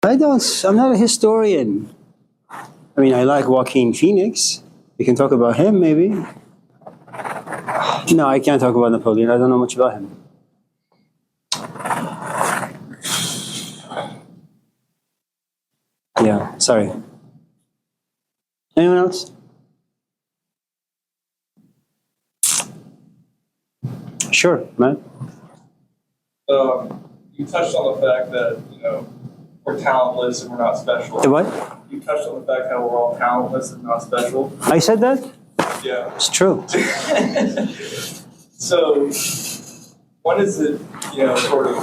I'm not a historian. I mean, I like Joaquin Phoenix. We can talk about him, maybe. No, I can't talk about Napoleon. I don't know much about him. Yeah, sorry. Anyone else? Sure, man. You touched on the fact that, we're talentless and we're not special. The what? You touched on the fact how we're all talentless and not special. I said that? Yeah. It's true. So, when is it, sort of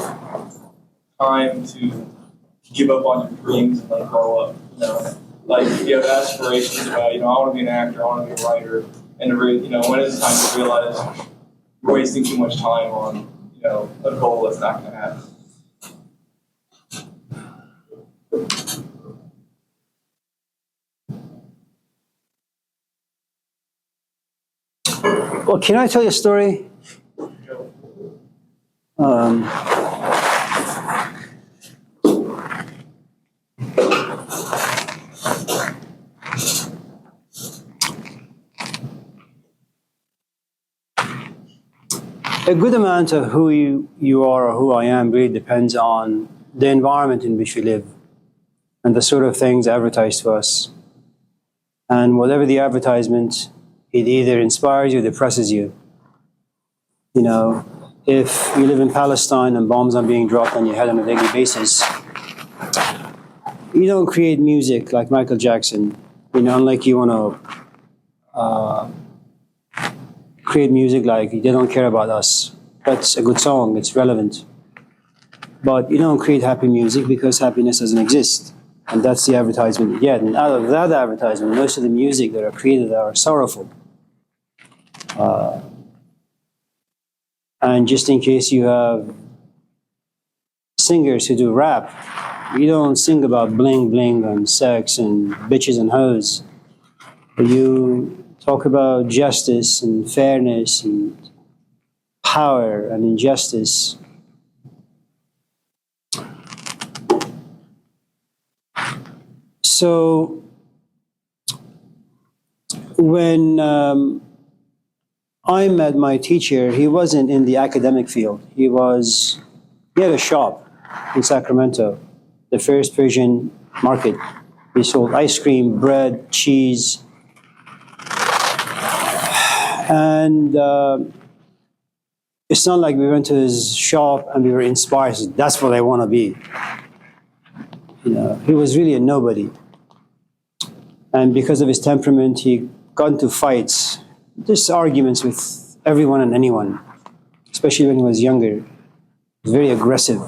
time to give up on your dreams and let grow up? Like if you have aspirations about, I want to be an actor, I want to be a writer, and when is it time to realize you're wasting too much time on, a goal that's not going to happen? Well, can I tell you a story? A good amount of who you are or who I am really depends on the environment in which we live and the sort of things advertised to us. And whatever the advertisement, it either inspires you or depresses you. If you live in Palestine and bombs are being dropped on your head on a daily basis, you don't create music like Michael Jackson, unlike you want to create music like They Don't Care About Us. That's a good song, it's relevant. But you don't create happy music because happiness doesn't exist. And that's the advertisement you get. And out of that advertisement, most of the music that are created are sorrowful. And just in case you have singers who do rap, you don't sing about bling bling and sex and bitches and hoes. You talk about justice and fairness and power and injustice. So when I met my teacher, he wasn't in the academic field. He had a shop in Sacramento, the first Persian market. He sold ice cream, bread, cheese. And it's not like we went to his shop and we were inspired. That's what I want to be. He was really a nobody. And because of his temperament, he got into fights, just arguments with everyone and anyone, especially when he was younger. He was very aggressive.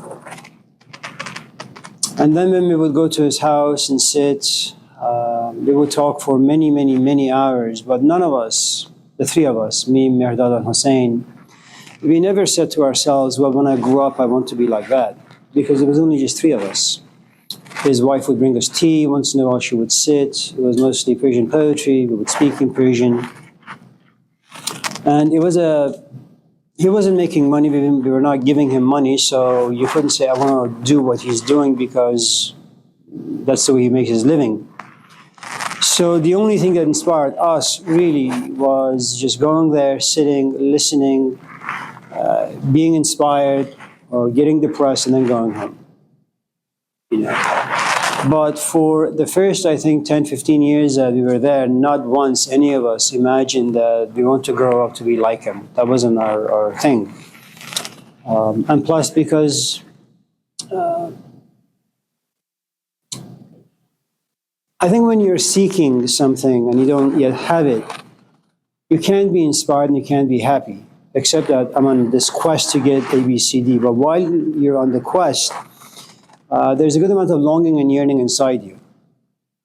And then when we would go to his house and sit, we would talk for many, many, many hours, but none of us, the three of us, me, Mehrdad, and Hussein, we never said to ourselves, well, when I grow up, I want to be like that, because it was only just three of us. His wife would bring us tea. Once in a while, she would sit. It was mostly Persian poetry. We would speak in Persian. And he wasn't making money. We were not giving him money, so you couldn't say, I want to do what he's doing because that's the way he makes his living. So the only thing that inspired us really was just going there, sitting, listening, being inspired or getting depressed and then going home. But for the first, I think, 10, 15 years that we were there, not once any of us imagined that we want to grow up to be like him. That wasn't our thing. And plus, because I think when you're seeking something and you don't yet have it, you can't be inspired and you can't be happy, except that I'm on this quest to get A, B, C, D. But while you're on the quest, there's a good amount of longing and yearning inside you,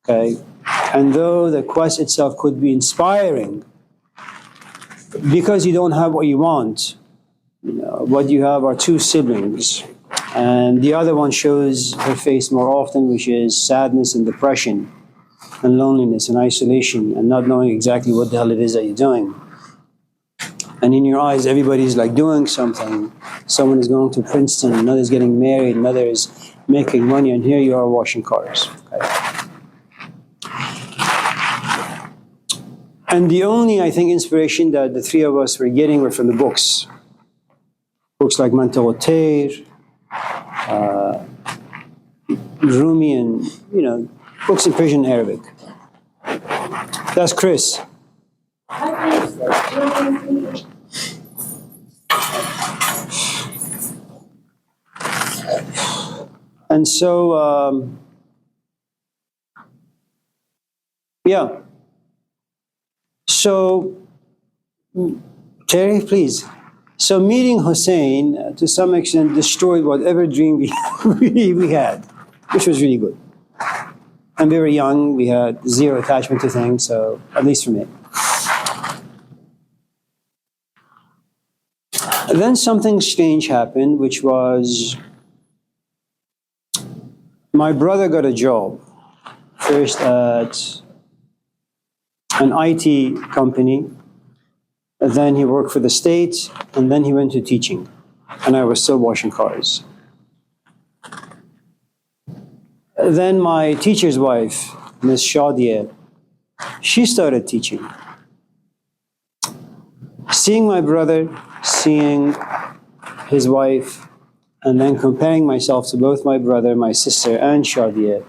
okay? And though the quest itself could be inspiring, because you don't have what you want, what you have are two siblings, and the other one shows her face more often, which is sadness and depression, and loneliness and isolation, and not knowing exactly what the hell it is that you're doing. And in your eyes, everybody's like doing something. Someone is going to Princeton, another is getting married, another is making money, and here you are washing cars. Okay? And the only, I think, inspiration that the three of us were getting were from the books. Books like Manta Tair, Rumi, and, books in Persian and Arabic. That's Chris. And so, yeah. So, Terry, please. So meeting Hussein, to some extent, destroyed whatever dream we had, which was really good. And we were young, we had zero attachment to things, so at least for me. And then something strange happened, which was my brother got a job, first at an IT company, then he worked for the state, and then he went to teaching, and I was still washing cars. Then my teacher's wife, Miss Shadia, she started teaching. Seeing my brother, seeing his wife, and then comparing myself to both my brother, my sister, and Shadia,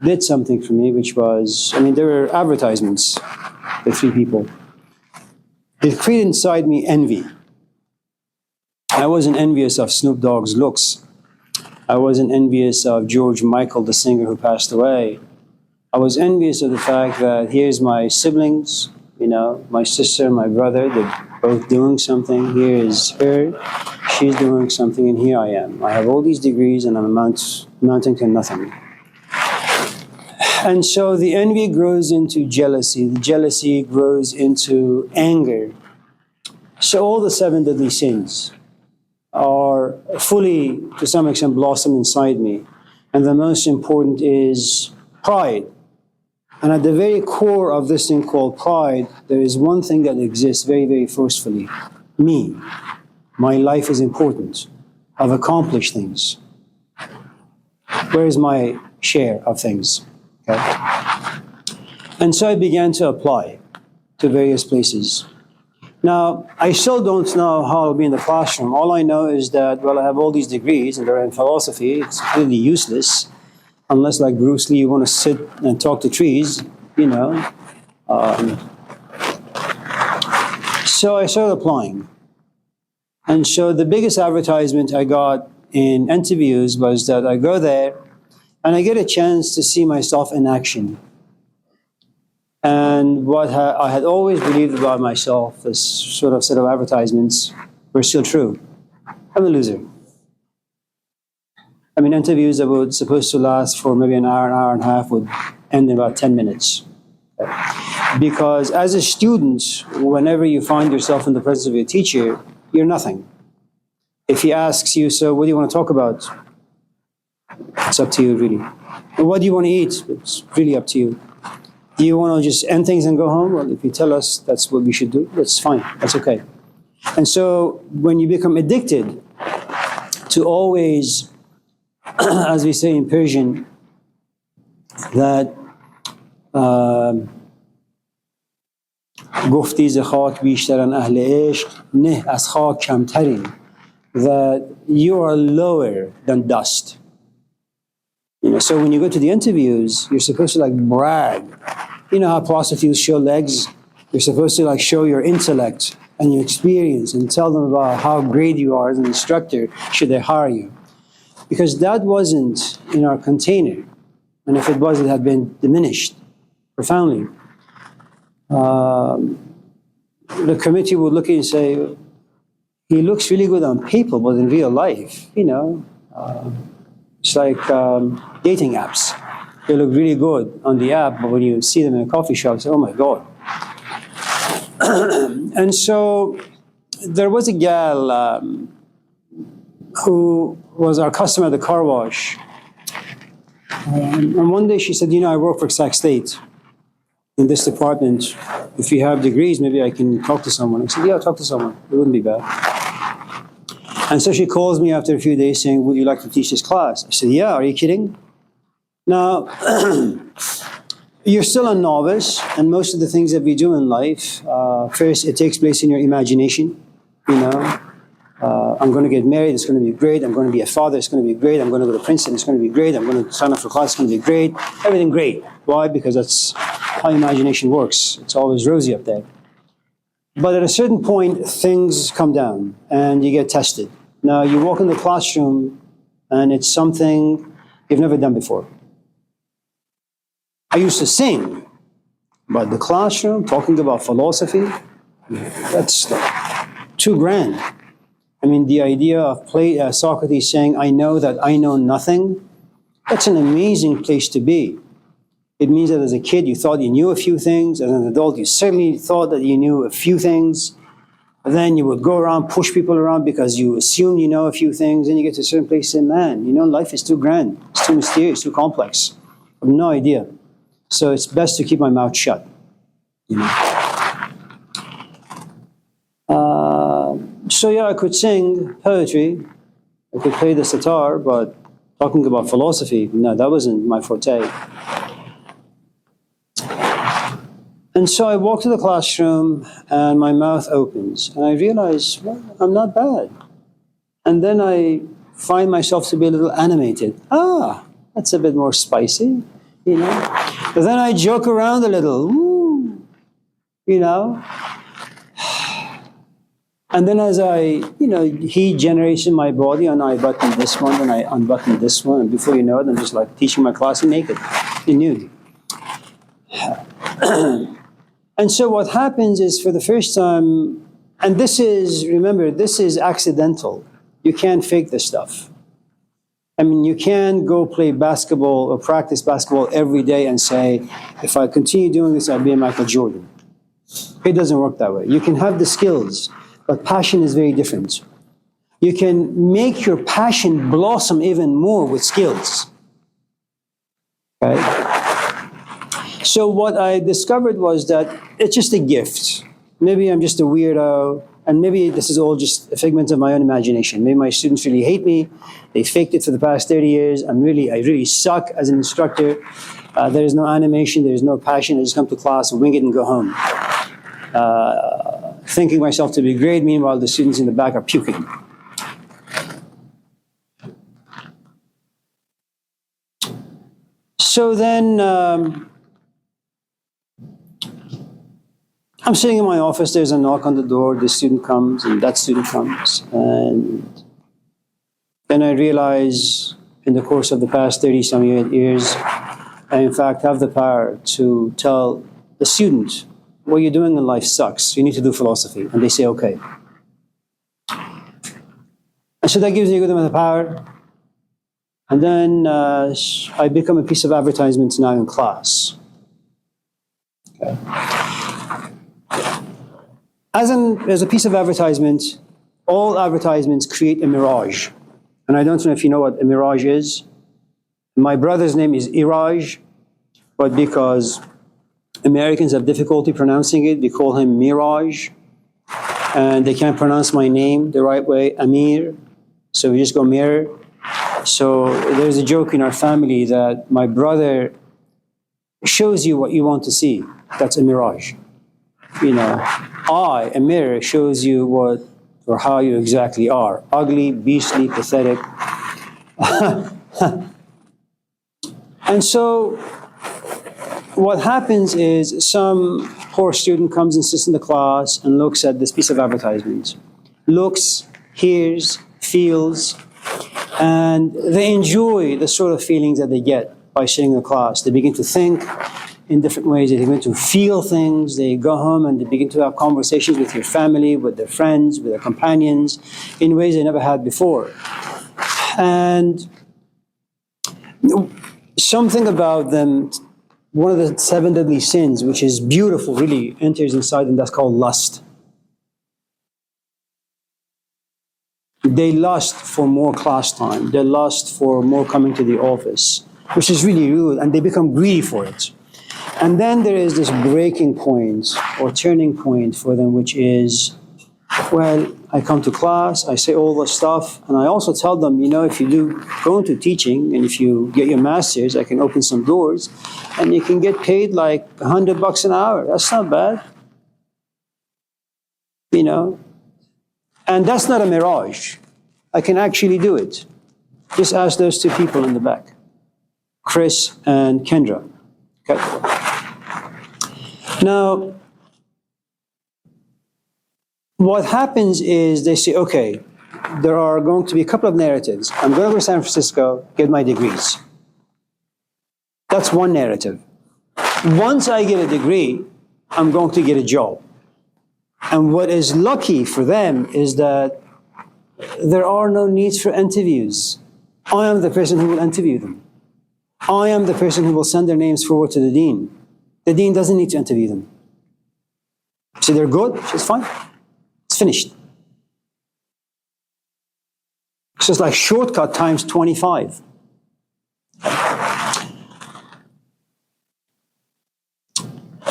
did something for me, which was, there were advertisements, the three people. It created inside me envy. I wasn't envious of Snoop Dogg's looks. I wasn't envious of George Michael, the singer who passed away. I was envious of the fact that here's my siblings, my sister and my brother, they're both doing something. Here is her, she's doing something, and here I am. I have all these degrees and I'm amounting to nothing. And so the envy grows into jealousy. The jealousy grows into anger. So all the seven deadly sins are fully, to some extent, blossomed inside me. And the most important is pride. And at the very core of this thing called pride, there is one thing that exists very, very forcefully. Me. My life is important. I've accomplished things. Where is my share of things? Okay. And so I began to apply to various places. Now, I still don't know how I'll be in the classroom. All I know is that, I have all these degrees and they're in philosophy. It's really useless, unless, like Bruce Lee, you want to sit and talk to trees, So I started applying. And so the biggest advertisement I got in interviews was that I go there and I get a chance to see myself in action. And what I had always believed about myself, this sort of set of advertisements, were still true. I'm a loser. Interviews that were supposed to last for maybe an hour and a half would end in about 10 minutes. Because as a student, whenever you find yourself in the presence of your teacher, you're nothing. If he asks you, so what do you want to talk about? It's up to you, really. And what do you want to eat? It's really up to you. Do you want to just end things and go home? Well, if you tell us that's what we should do, that's fine. That's okay. And so when you become addicted to always, as we say in Persian, that گفتی ز خاک بیشترن اهل عشق نه از خاک کمترین, that you are lower than dust. So when you go to the interviews, you're supposed to brag. You know how prostitutes show legs? You're supposed to show your intellect and your experience and tell them about how great you are as an instructor should they hire you. Because that wasn't in our container. And if it was, it had been diminished profoundly. The committee would look at you and say, he looks really good on paper, but in real life, it's like dating apps. They look really good on the app, but when you see them in a coffee shop, you say, oh my God. And so there was a gal who was our customer at the car wash. And one day she said, I work for Sac State in this department. If you have degrees, maybe I can talk to someone. I said, yeah, talk to someone. It wouldn't be bad. And so she calls me after a few days saying, would you like to teach this class? I said, yeah, are you kidding? Now, you're still a novice, and most of the things that we do in life, first, it takes place in your imagination. You know, I'm going to get married, it's going to be great. I'm going to be a father, it's going to be great. I'm going to go to Princeton, it's going to be great. I'm going to sign up for class, it's going to be great. Everything great. Why? Because that's how imagination works. It's always rosy up there. But at a certain point, things come down, and you get tested. Now, you walk in the classroom, and it's something you've never done before. I used to sing, but the classroom, talking about philosophy, that's too grand. I mean, the idea of Socrates saying, I know that I know nothing, that's an amazing place to be. It means that as a kid, you thought you knew a few things. As an adult, you certainly thought that you knew a few things. And then you would go around, push people around because you assume you know a few things. Then you get to a certain place and say, man, you know, life is too grand. It's too mysterious, too complex. I have no idea. So it's best to keep my mouth shut. You know? So yeah, I could sing poetry. I could play the sitar, but talking about philosophy, no, that wasn't my forte. And so I walk to the classroom and my mouth opens and I realize, well, I'm not bad. And then I find myself to be a little animated. Ah, that's a bit more spicy, you know. But then I joke around a little, woo, you know. And then as heat generates in my body and I button this one and I unbutton this one. And before you know it, I'm just like teaching my class naked, in nude. And so what happens is for the first time, and this is, remember, this is accidental. You can't fake this stuff. I mean, you can't go play basketball or practice basketball every day and say, if I continue doing this, I'll be a Michael Jordan. It doesn't work that way. You can have the skills, but passion is very different. You can make your passion blossom even more with skills. Okay? So what I discovered was that it's just a gift. Maybe I'm just a weirdo, and maybe this is all just a figment of my own imagination. Maybe my students really hate me. They faked it for the past 30 years. I really suck as an instructor. There is no animation, there is no passion. I just come to class and wing it and go home. Thinking myself to be great, meanwhile the students in the back are puking. So then, I'm sitting in my office, there's a knock on the door, this student comes, and that student comes. And then I realize in the course of the past 30-some years, I in fact have the power to tell the student, what you're doing in life sucks, you need to do philosophy. And they say, okay. And so that gives me a good amount of power. And then I become a piece of advertisement now in class. Okay. As a piece of advertisement, all advertisements create a mirage. And I don't know if you know what a mirage is. My brother's name is Iraj, but because Americans have difficulty pronouncing it, they call him Mirage. And they can't pronounce my name the right way, Amir. So we just go Mir. So there's a joke in our family that my brother shows you what you want to see. That's a mirage. You know, Amir, shows you what or how you exactly are. Ugly, beastly, pathetic. And so what happens is some poor student comes and sits in the class and looks at this piece of advertisement. Looks, hears, feels, and they enjoy the sort of feelings that they get by sitting in the class. They begin to think in different ways. They begin to feel things. They go home and they begin to have conversations with your family, with their friends, with their companions, in ways they never had before. And something about them, one of the 7 deadly sins, which is beautiful, really enters inside them, that's called lust. They lust for more class time. They lust for more coming to the office, which is really rude, and they become greedy for it. And then there is this breaking point or turning point for them, which is Well, I come to class, I say all this stuff, and I also tell them, if you do go into teaching and if you get your master's, I can open some doors and you can get paid like $100 an hour. That's not bad. And that's not a mirage. I can actually do it. Just ask those two people in the back, Chris and Kendra. Okay. Now, what happens is they say, okay, there are going to be a couple of narratives. I'm going to go to San Francisco, get my degrees. That's one narrative. Once I get a degree, I'm going to get a job. And what is lucky for them is that there are no needs for interviews. I am the person who will interview them. I am the person who will send their names forward to the dean. The dean doesn't need to interview them. So they're good, it's fine. It's finished. It's just like shortcut times 25.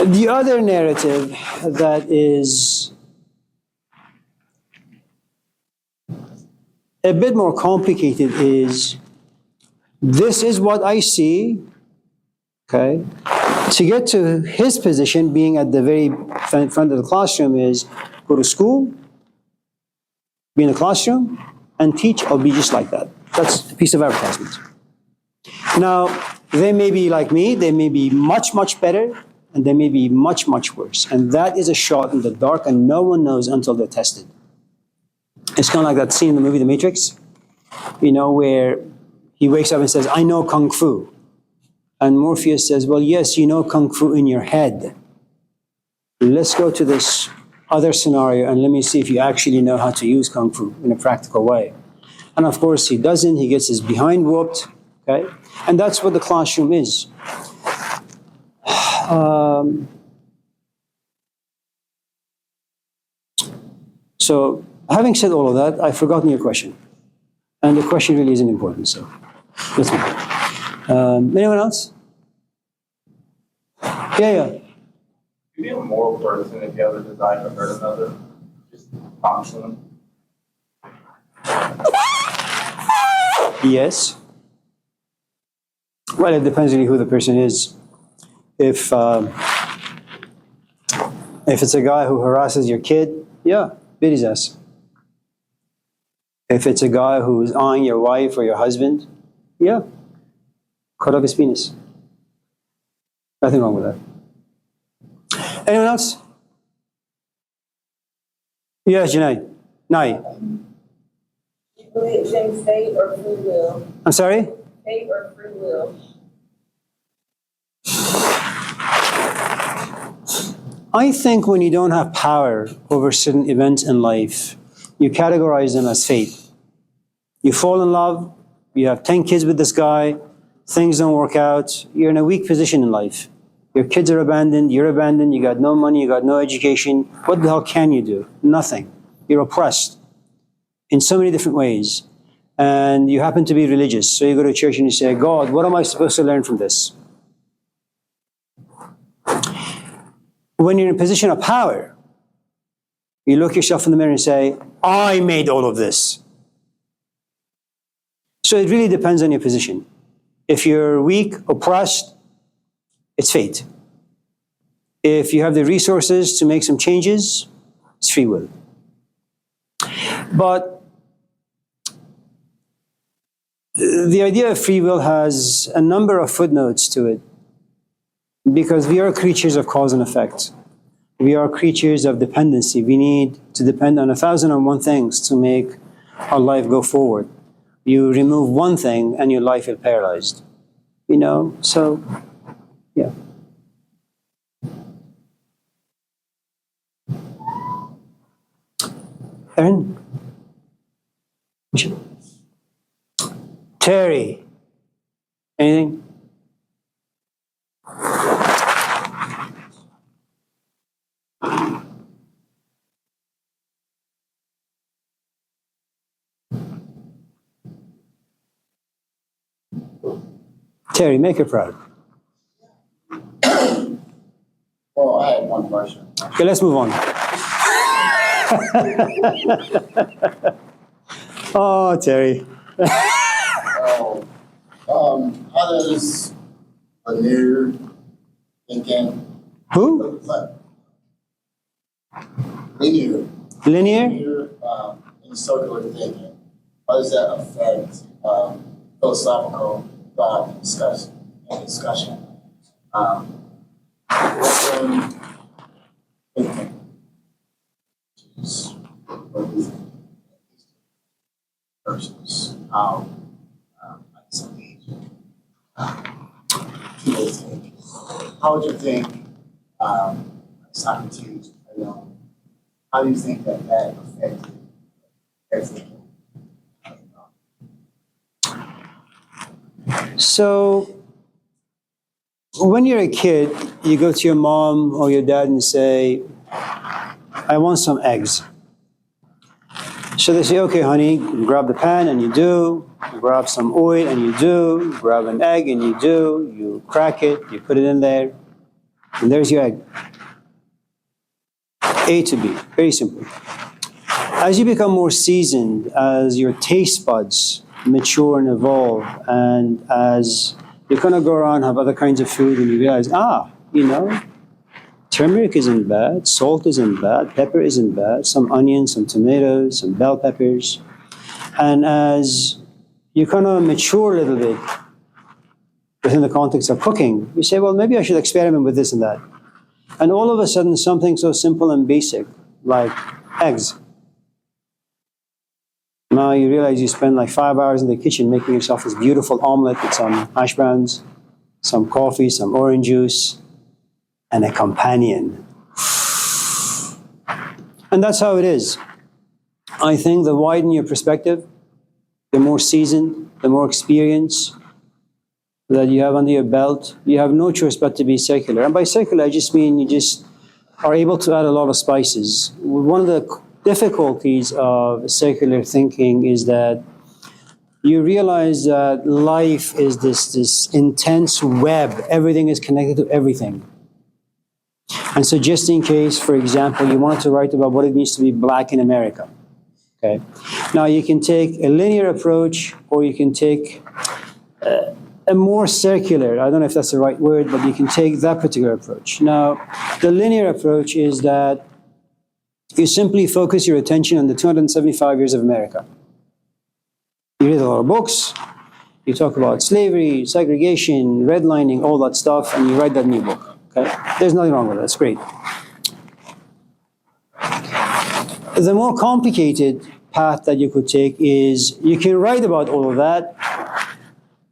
The other narrative that is a bit more complicated is, this is what I see, okay? To get to his position, being at the very front of the classroom, is go to school, be in the classroom, and teach or be just like that. That's a piece of advertisement. Now, they may be like me, they may be much, much better, and they may be much, much worse. And that is a shot in the dark, and no one knows until they're tested. It's kind of like that scene in the movie The Matrix, where he wakes up and says, I know Kung Fu. And Morpheus says, well, yes, you know Kung Fu in your head. Let's go to this other scenario and let me see if you actually know how to use Kung Fu in a practical way. And of course he doesn't, he gets his behind whooped, okay? And that's what the classroom is. So having said all of that, I've forgotten your question. And the question really isn't important, so let's move on. Anyone else? Yeah. You be a moral person if you have a desire to hurt another, just constantly. Yes. Well, it depends really who the person is. If it's a guy who harasses your kid, yeah, beat his ass. If it's a guy who's eyeing your wife or your husband, yeah, cut off his penis. Nothing wrong with that. Anyone else? Yes, Junaid. Nai. You believe in fate or free will? I'm sorry? Fate or free will? I think when you don't have power over certain events in life, you categorize them as fate. You fall in love, you have 10 kids with this guy, things don't work out, you're in a weak position in life. Your kids are abandoned, you're abandoned, you got no money, you got no education. What the hell can you do? Nothing. You're oppressed in so many different ways. And you happen to be religious, so you go to church and you say, God, what am I supposed to learn from this? When you're in a position of power, you look yourself in the mirror and say, I made all of this. So it really depends on your position. If you're weak, oppressed, it's fate. If you have the resources to make some changes, it's free will. But the idea of free will has a number of footnotes to it, because we are creatures of cause and effect. We are creatures of dependency. We need to depend on 1,001 things to make our life go forward. You remove one thing and your life is paralyzed. So, yeah. Erin? Terry? Anything? Terry, make her proud. Well, I had one question. Okay, let's move on. Oh, Terry. Oh, how does Amir thinking? Who? Linear. Linear? Linear in circular thinking. How does that affect philosophical thought and discussion? Western thinking. What do you think? Versus how people think. How would you think Socrates, how do you think that affected their thinking? So, when you're a kid, you go to your mom or your dad and say, I want some eggs. So they say, okay, honey, grab the pan and you do, grab some oil and you do, grab an egg and you do, you crack it, you put it in there, and there's your egg. A to B, very simple. As you become more seasoned, as your taste buds mature and evolve, and as you kind of go around, have other kinds of food, and you realize, turmeric isn't bad, salt isn't bad, pepper isn't bad, some onions, some tomatoes, some bell peppers. And as you kind of mature a little bit within the context of cooking, you say, well, maybe I should experiment with this and that. And all of a sudden, something so simple and basic, like eggs. Now you realize you spend like 5 hours in the kitchen making yourself this beautiful omelet with some hash browns, some coffee, some orange juice, and a companion. And that's how it is. I think the widen your perspective, the more seasoned, the more experience that you have under your belt, you have no choice but to be secular. And by secular, I just mean you just are able to add a lot of spices. One of the difficulties of secular thinking is that you realize that life is this intense web. Everything is connected to everything. And so just in case, for example, you wanted to write about what it means to be black in America, okay? Now you can take a linear approach, or you can take a more circular, I don't know if that's the right word, but you can take that particular approach. Now, the linear approach is that you simply focus your attention on the 275 years of America. You read a lot of books, you talk about slavery, segregation, redlining, all that stuff, and you write that new book. Okay? There's nothing wrong with that. That's great. The more complicated path that you could take is you can write about all of that,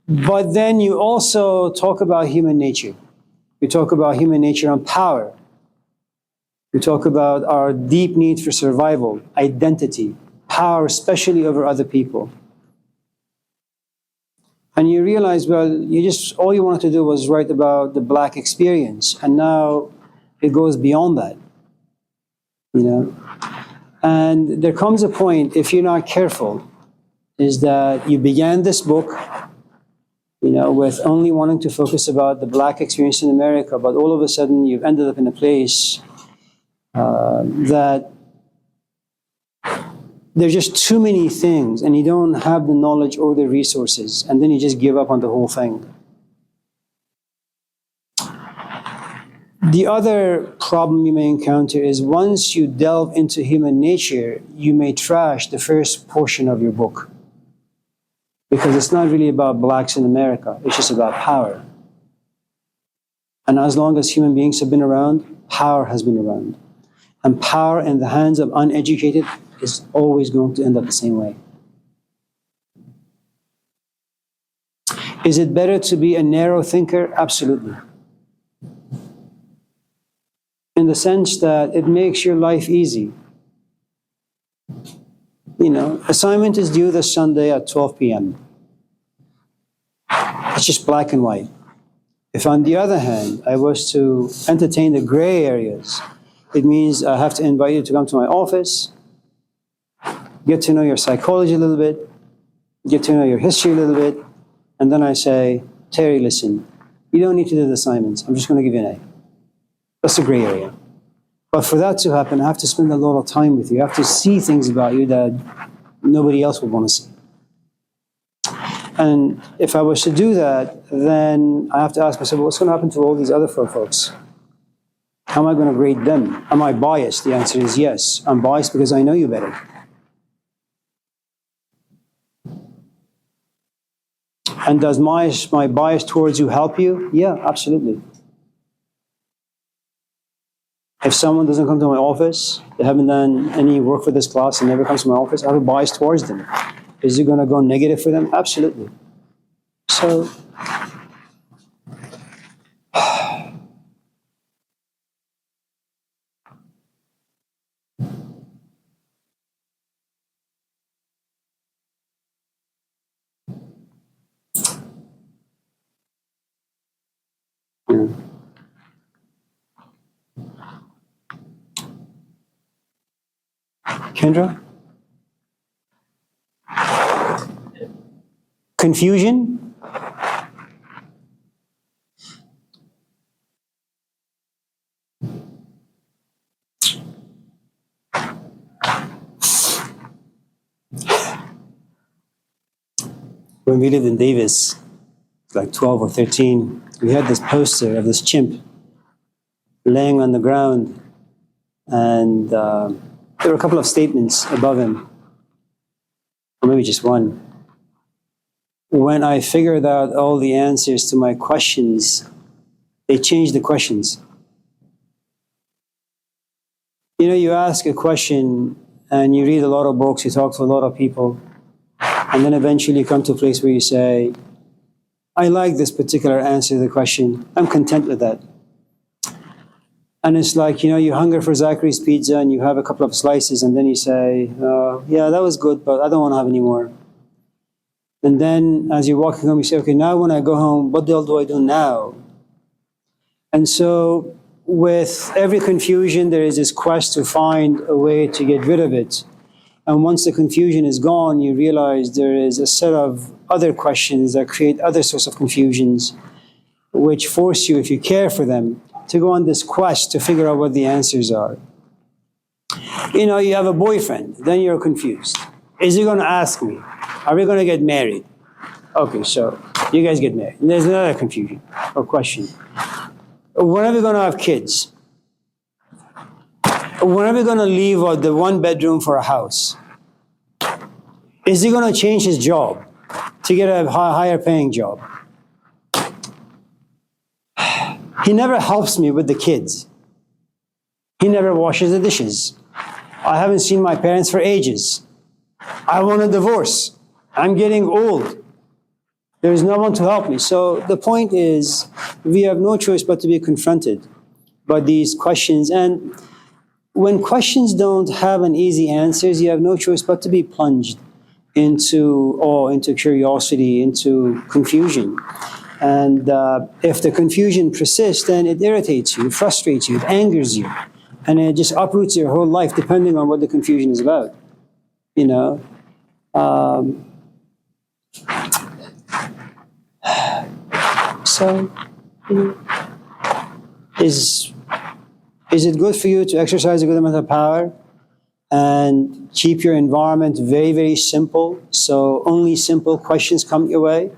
but then you also talk about human nature. You talk about human nature and power. You talk about our deep need for survival, identity, power, especially over other people. And you realize, well, all you wanted to do was write about the black experience. And now it goes beyond that, And there comes a point, if you're not careful, is that you began this book, with only wanting to focus about the black experience in America, but all of a sudden you've ended up in a place that there's just too many things, and you don't have the knowledge or the resources, and then you just give up on the whole thing. The other problem you may encounter is once you delve into human nature, you may trash the first portion of your book. Because it's not really about blacks in America, it's just about power. And as long as human beings have been around, power has been around. And power in the hands of uneducated is always going to end up the same way. Is it better to be a narrow thinker? Absolutely. In the sense that it makes your life easy. Assignment is due this Sunday at 12 p.m. It's just black and white. If on the other hand, I was to entertain the gray areas, it means I have to invite you to come to my office, get to know your psychology a little bit, get to know your history a little bit, and then I say, Terry, listen, you don't need to do the assignments. I'm just going to give you an A. That's the gray area. But for that to happen, I have to spend a lot of time with you. I have to see things about you that nobody else would want to see. And if I was to do that, then I have to ask myself, what's going to happen to all these other folks? How am I going to grade them? Am I biased? The answer is yes. I'm biased because I know you better. And does my bias towards you help you? Yeah, absolutely. If someone doesn't come to my office, they haven't done any work for this class and never comes to my office, I have a bias towards them. Is it going to go negative for them? Absolutely. So, yeah. Kendra? Confusion? When we lived in Davis, like 12 or 13, we had this poster of this chimp laying on the ground, and there were a couple of statements above him, or maybe just one. When I figured out all the answers to my questions, they changed the questions. You know, you ask a question and you read a lot of books, you talk to a lot of people, and then eventually you come to a place where you say, I like this particular answer to the question. I'm content with that. And it's like, you know, you hunger for Zachary's pizza and you have a couple of slices and then you say, yeah, that was good, but I don't want to have any more. And then as you're walking home, you say, okay, now when I go home, what the hell do I do now? And so with every confusion, there is this quest to find a way to get rid of it. And once the confusion is gone, you realize there is a set of other questions that create other sorts of confusions, which force you, if you care for them, to go on this quest to figure out what the answers are. You know, you have a boyfriend, then you're confused. Is he going to ask me? Are we going to get married? Okay, so you guys get married. And there's another confusion or question. When are we going to have kids? When are we going to leave the one bedroom for a house? Is he going to change his job to get a higher paying job? He never helps me with the kids. He never washes the dishes. I haven't seen my parents for ages. I want a divorce. I'm getting old. There is no one to help me. So the point is, we have no choice but to be confronted by these questions. And when questions don't have an easy answers, you have no choice but to be plunged into awe, into curiosity, into confusion. And if the confusion persists, then it irritates you, it frustrates you, it angers you. And it just uproots your whole life depending on what the confusion is about. You know? So, you know, is it good for you to exercise a good amount of power and keep your environment very, very simple, so only simple questions come your way?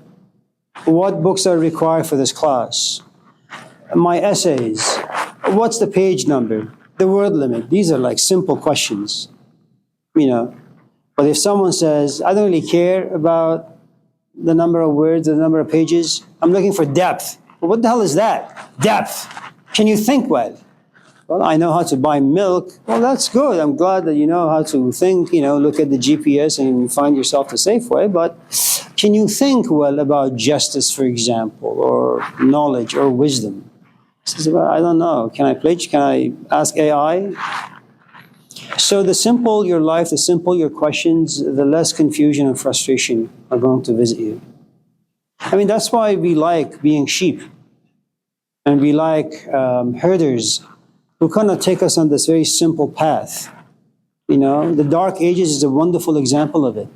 What books are required for this class? My essays. What's the page number? The word limit. These are like simple questions, you know. But if someone says, I don't really care about the number of words, the number of pages, I'm looking for depth. Well, what the hell is that? Depth. Can you think well? Well, I know how to buy milk. Well, that's good. I'm glad that you know how to think, you know, look at the GPS and find yourself the safe way. But can you think well about justice, for example, or knowledge or wisdom? He says, well, I don't know. Can I ask AI? So the simple your life, the simple your questions, the less confusion and frustration are going to visit you. I mean, that's why we like being sheep. And we like herders who kind of take us on this very simple path. You know, the Dark Ages is a wonderful example of it.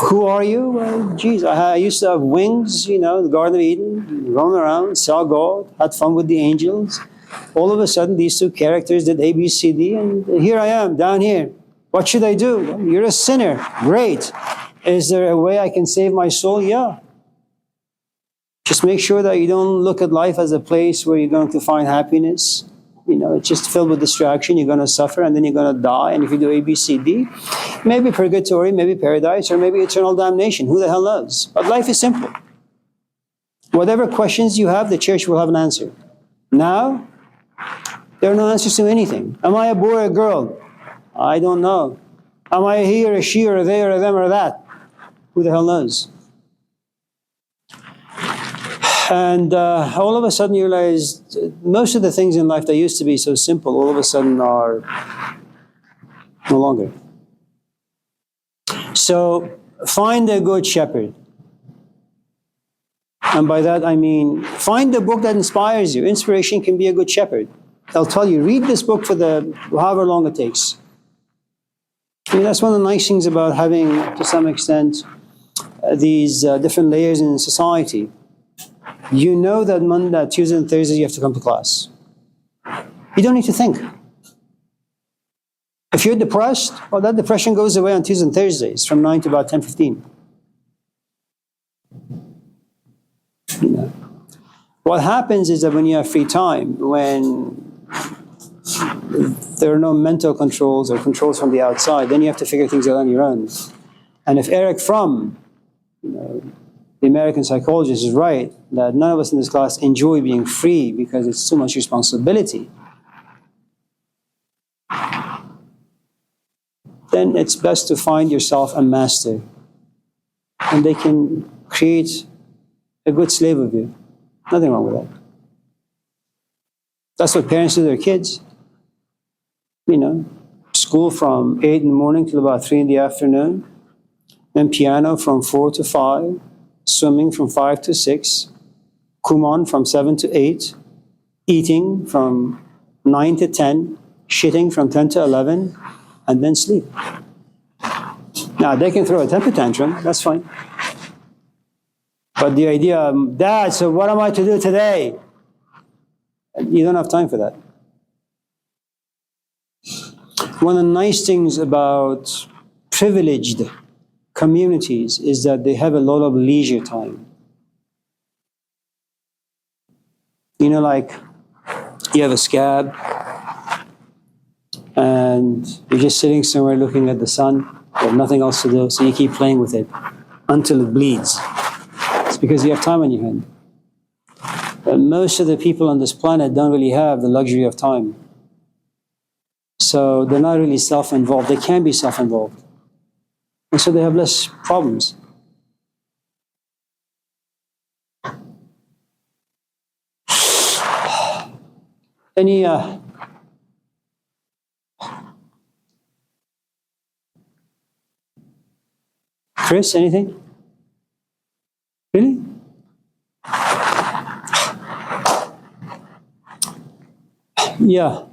Who are you? Well, geez, I used to have wings, you know, the Garden of Eden, roam around, saw God, had fun with the angels, All of a sudden, these two characters did A, B, C, D, and here I am, down here. What should I do? Well, you're a sinner. Great. Is there a way I can save my soul? Yeah. Just make sure that you don't look at life as a place where you're going to find happiness. It's just filled with distraction. You're going to suffer and then you're going to die. And if you do A, B, C, D, maybe purgatory, maybe paradise, or maybe eternal damnation. Who the hell knows? But life is simple. Whatever questions you have, the church will have an answer. Now, there are no answers to anything. Am I a boy or a girl? I don't know. Am I a he or a she or a they or a them or that? Who the hell knows? And all of a sudden you realize most of the things in life that used to be so simple all of a sudden are no longer. So find a good shepherd. And by that I mean find a book that inspires you. Inspiration can be a good shepherd. I'll tell you, read this book for however long it takes. That's one of the nice things about having, to some extent, these different layers in society. You know that Monday, Tuesday, and Thursday you have to come to class. You don't need to think. If you're depressed, well, that depression goes away on Tuesdays and Thursdays from 9 to about 10:15. What happens is that when you have free time, when there are no mental controls or controls from the outside, then you have to figure things out on your own. And if Eric Fromm, the American psychologist, is right, that none of us in this class enjoy being free because it's too much responsibility, then it's best to find yourself a master. And they can create a good slave of you. Nothing wrong with that. That's what parents do to their kids. School from 8 in the morning till about 3 in the afternoon. Then piano from 4 to 5. Swimming from 5 to 6. Kumon from 7 to 8. Eating from 9 to 10. Shitting from 10 to 11. And then sleep. Now, they can throw a temper tantrum. That's fine. But the idea, Dad, so what am I to do today? You don't have time for that. One of the nice things about privileged communities is that they have a lot of leisure time. Like you have a scab and you're just sitting somewhere looking at the sun, you have nothing else to do, so you keep playing with it until it bleeds. It's because you have time on your hand. But most of the people on this planet don't really have the luxury of time. So they're not really self-involved. They can be self-involved. And so they have less problems. Any Chris, anything? Really? Yeah.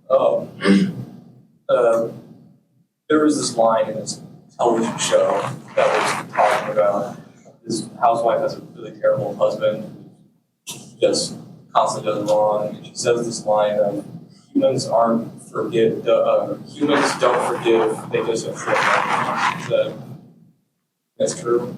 Oh, there was this line in this television show that was talking about this housewife has a really terrible husband who just constantly does wrong, and she says this line of humans don't forgive, they just inflict. That's true.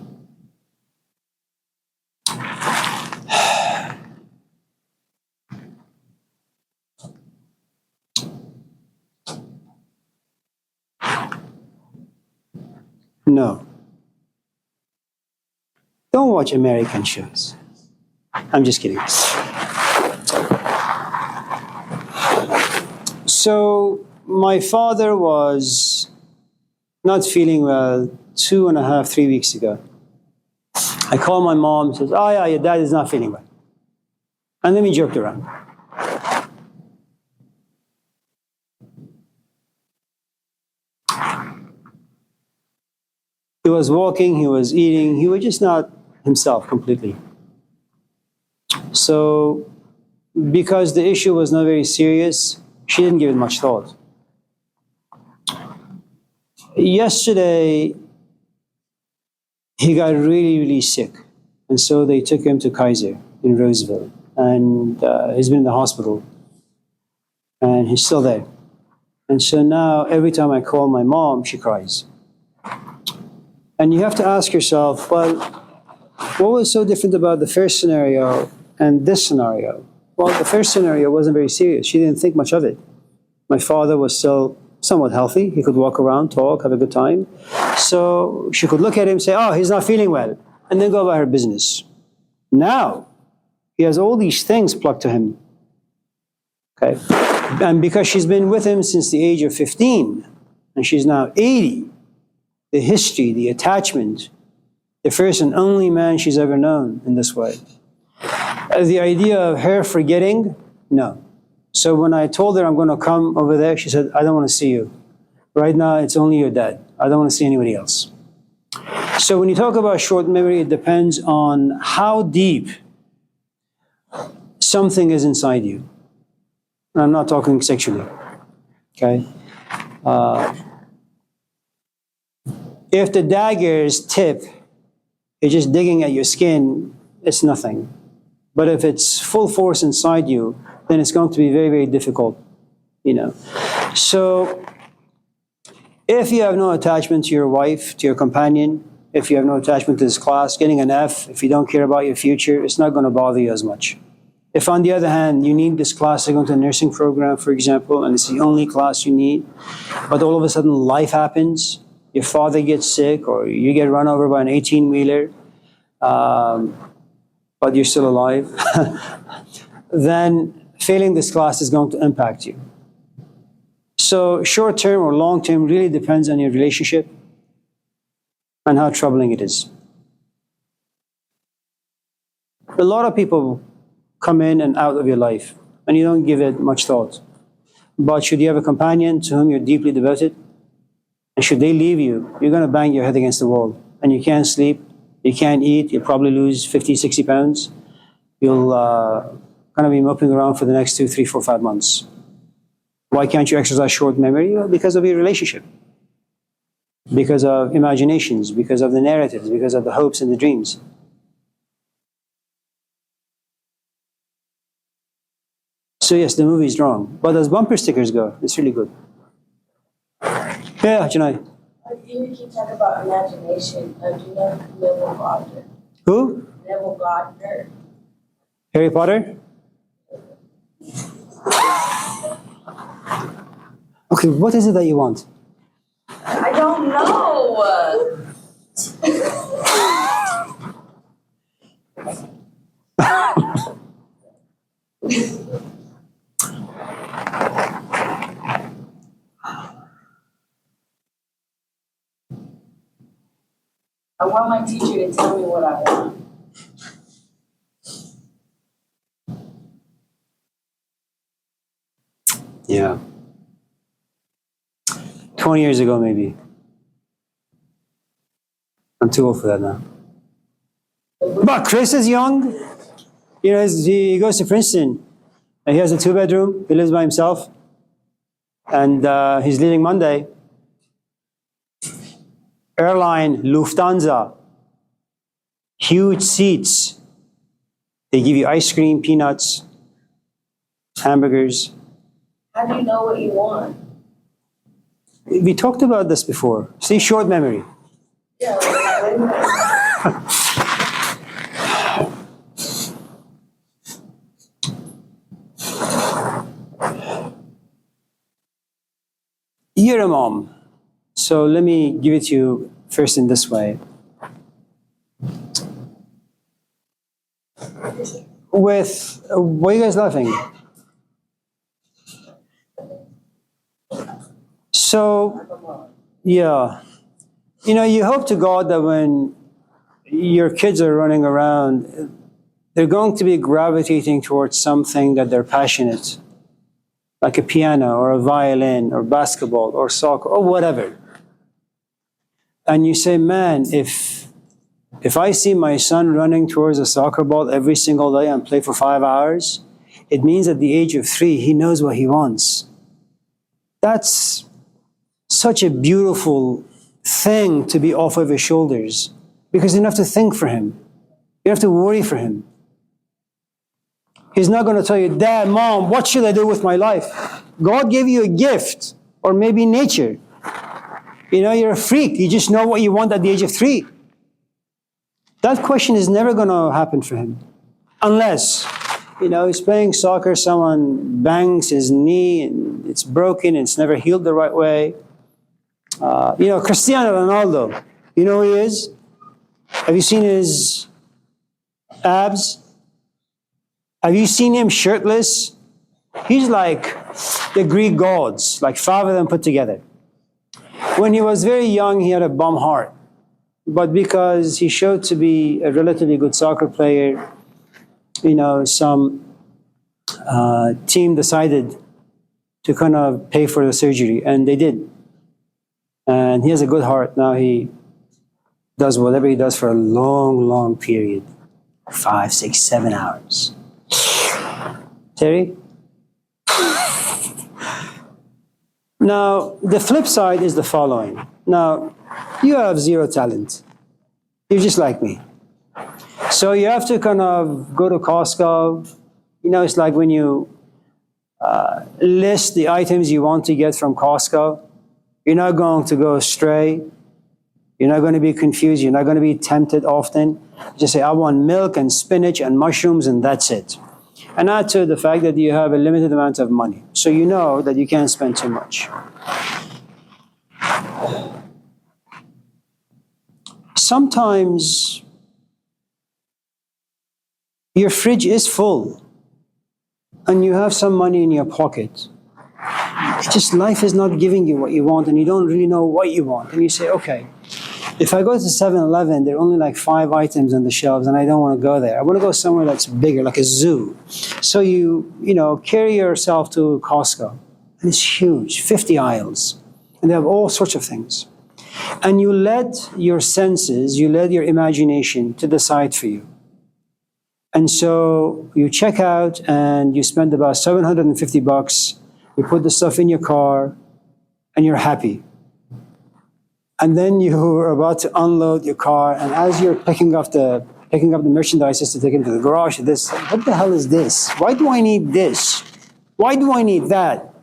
No. Don't watch American shows. I'm just kidding. So, my father was not feeling well 2.5, 3 weeks ago. I called my mom and says, "Oh yeah, your dad is not feeling well." And then we joked around. He was walking, he was eating, he was just not himself completely. So, because the issue was not very serious, she didn't give it much thought. Yesterday, he got really, really sick. And so they took him to Kaiser in Roseville. and he's been in the hospital, and he's still there. And so now every time I call my mom, she cries. And you have to ask yourself, well, what was so different about the first scenario and this scenario? Well, the first scenario wasn't very serious. She didn't think much of it. My father was still somewhat healthy. He could walk around, talk, have a good time. So she could look at him and say, oh, he's not feeling well, and then go about her business. Now, he has all these things plugged to him. Okay? And because she's been with him since the age of 15, and she's now 80, the history, the attachment, the first and only man she's ever known in this way. The idea of her forgetting, no. So when I told her I'm going to come over there, she said, I don't want to see you. Right now, it's only your dad. I don't want to see anybody else. So when you talk about short memory, it depends on how deep something is inside you. And I'm not talking sexually, okay? If the dagger's tip is just digging at your skin, it's nothing. But if it's full force inside you, then it's going to be very, very difficult, you know. So if you have no attachment to your wife, to your companion, if you have no attachment to this class, getting an F, if you don't care about your future, it's not going to bother you as much. If, on the other hand, you need this class to go to a nursing program, for example, and it's the only class you need, but all of a sudden life happens, your father gets sick, or you get run over by an 18-wheeler, but you're still alive, then failing this class is going to impact you. So short-term or long-term really depends on your relationship and how troubling it is. A lot of people come in and out of your life, and you don't give it much thought. But should you have a companion to whom you're deeply devoted, and should they leave you, you're going to bang your head against the wall, and you can't sleep, you can't eat, you'll probably lose 50, 60 pounds. You'll going to be moping around for the next 2, 3, 4, 5 months. Why can't you exercise short memory? Well, because of your relationship, because of imaginations, because of the narratives, because of the hopes and the dreams. So yes, the movie is wrong. But as bumper stickers go, it's really good. Yeah, Janai. You keep talking about imagination. Do you know Neville Goddard? Who? Neville Goddard. Harry Potter? Okay, what is it that you want? I don't know. I want my teacher to tell me what I want. Yeah. 20 years ago, maybe. I'm too old for that now. But Chris is young. You know, he goes to Princeton. And he has a 2-bedroom. He lives by himself. And he's leaving Monday. Airline, Lufthansa. Huge seats. They give you ice cream, peanuts, hamburgers. How do you know what you want? We talked about this before. See, short memory. Yeah. You're a mom. So let me give it to you first in this way. Why are you guys laughing? So, yeah. You know, you hope to God that when your kids are running around, they're going to be gravitating towards something that they're passionate, like a piano or a violin or basketball or soccer or whatever. And you say, man, if I see my son running towards a soccer ball every single day and play for 5 hours, it means at the age of 3, he knows what he wants. That's such a beautiful thing to be off of his shoulders, because you don't have to think for him. You don't have to worry for him. He's not going to tell you, Dad, Mom, what should I do with my life? God gave you a gift, or maybe nature. You know, you're a freak. You just know what you want at the age of 3. That question is never going to happen for him. Unless, you know, he's playing soccer, someone bangs his knee and it's broken and it's never healed the right way. You know, Cristiano Ronaldo, you know who he is? Have you seen his abs? Have you seen him shirtless? He's like the Greek gods, like 5 of them put together. When he was very young, he had a bum heart. But because he showed to be a relatively good soccer player, you know, some team decided to kind of pay for the surgery, and they did. And he has a good heart. Now he does whatever he does for a long, long period. 5, 6, 7 hours. Terry? Now, the flip side is the following. Now, you have 0 talent. You're just like me. So you have to kind of go to Costco. You know, it's like when you list the items you want to get from Costco. You're not going to go astray. You're not going to be confused. You're not going to be tempted often. Just say, I want milk and spinach and mushrooms, and that's it. And add to the fact that you have a limited amount of money. So you know that you can't spend too much. Sometimes your fridge is full and you have some money in your pocket. It's just life is not giving you what you want and you don't really know what you want. And you say, okay, if I go to 7-Eleven, there are only like 5 items on the shelves and I don't want to go there. I want to go somewhere that's bigger, like a zoo. So you know, carry yourself to Costco. And it's huge, 50 aisles. And they have all sorts of things. And you let your senses, you let your imagination to decide for you. And so you check out and you spend about $750. You put the stuff in your car and you're happy. And then you're about to unload your car, and as you're picking up the merchandise to take into the garage, what the hell is this? Why do I need this? Why do I need that?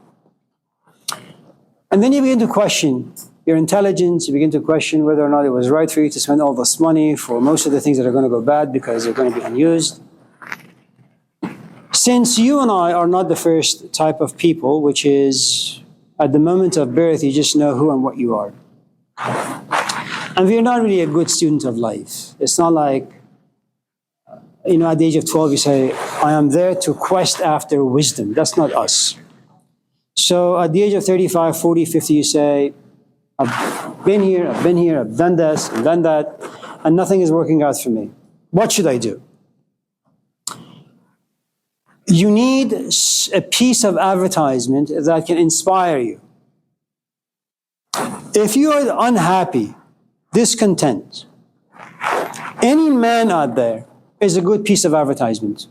And then you begin to question your intelligence. You begin to question whether or not it was right for you to spend all this money for most of the things that are going to go bad because they're going to be unused. Since you and I are not the first type of people, which is at the moment of birth, you just know who and what you are. And we're not really a good student of life. It's not like, you know, at the age of 12, you say, I am there to quest after wisdom. That's not us. So at the age of 35, 40, 50, you say, I've been here, I've done this, I've done that, and nothing is working out for me. What should I do? You need a piece of advertisement that can inspire you. If you are unhappy, discontent, any man out there is a good piece of advertisement.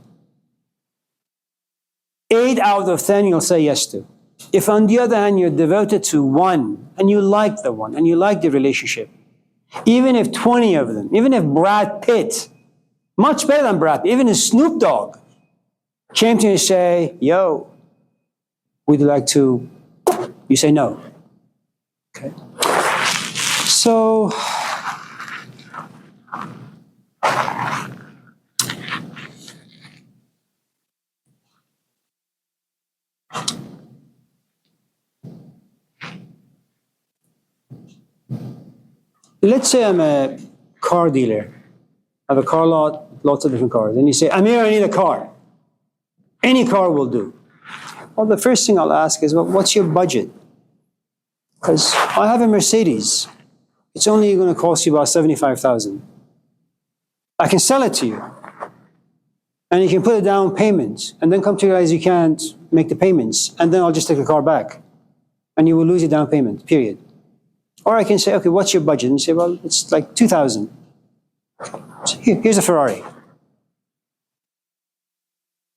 8 out of 10 you'll say yes to. If on the other hand you're devoted to one, and you like the one, and you like the relationship, even if 20 of them, even if Brad Pitt, much better than Brad Pitt, even if Snoop Dogg came to you and say, yo, would you like to, you say no. Okay. So, let's say I'm a car dealer. I have a car lot, lots of different cars. And you say, Amir, I need a car. Any car will do. Well, the first thing I'll ask is, well, what's your budget? Because I have a Mercedes. It's only going to cost you about $75,000. I can sell it to you. And you can put a down payment and then come to realize you can't make the payments. And then I'll just take the car back. And you will lose your down payment, period. Or I can say, okay, what's your budget? And you say, well, it's like $2,000. So here's a Ferrari.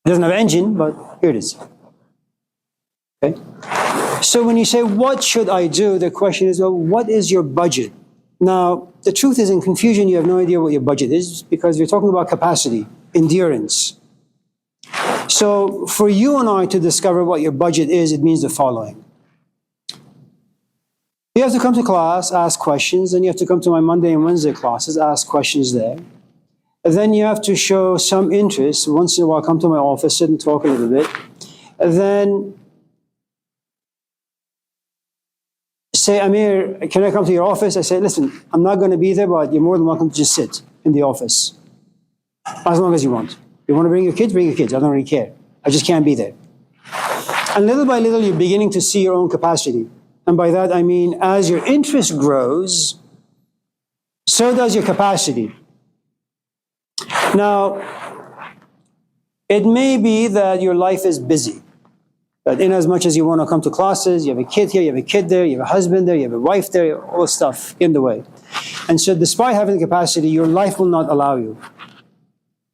It doesn't have an engine, but here it is. Okay? So when you say, what should I do? The question is, well, what is your budget? Now, the truth is, in confusion, you have no idea what your budget is because you're talking about capacity, endurance. So for you and I to discover what your budget is, it means the following. You have to come to class, ask questions, and you have to come to my Monday and Wednesday classes, ask questions there. And then you have to show some interest. Once in a while, come to my office, sit and talk a little bit. And then say, Amir, can I come to your office? I say, listen, I'm not going to be there, but you're more than welcome to just sit in the office. As long as you want. You want to bring your kids, bring your kids. I don't really care. I just can't be there. And little by little, you're beginning to see your own capacity. And by that, I mean, as your interest grows, so does your capacity. Now, it may be that your life is busy. That in as much as you want to come to classes, you have a kid here, you have a kid there, you have a husband there, you have a wife there, all stuff in the way. And so despite having the capacity, your life will not allow you.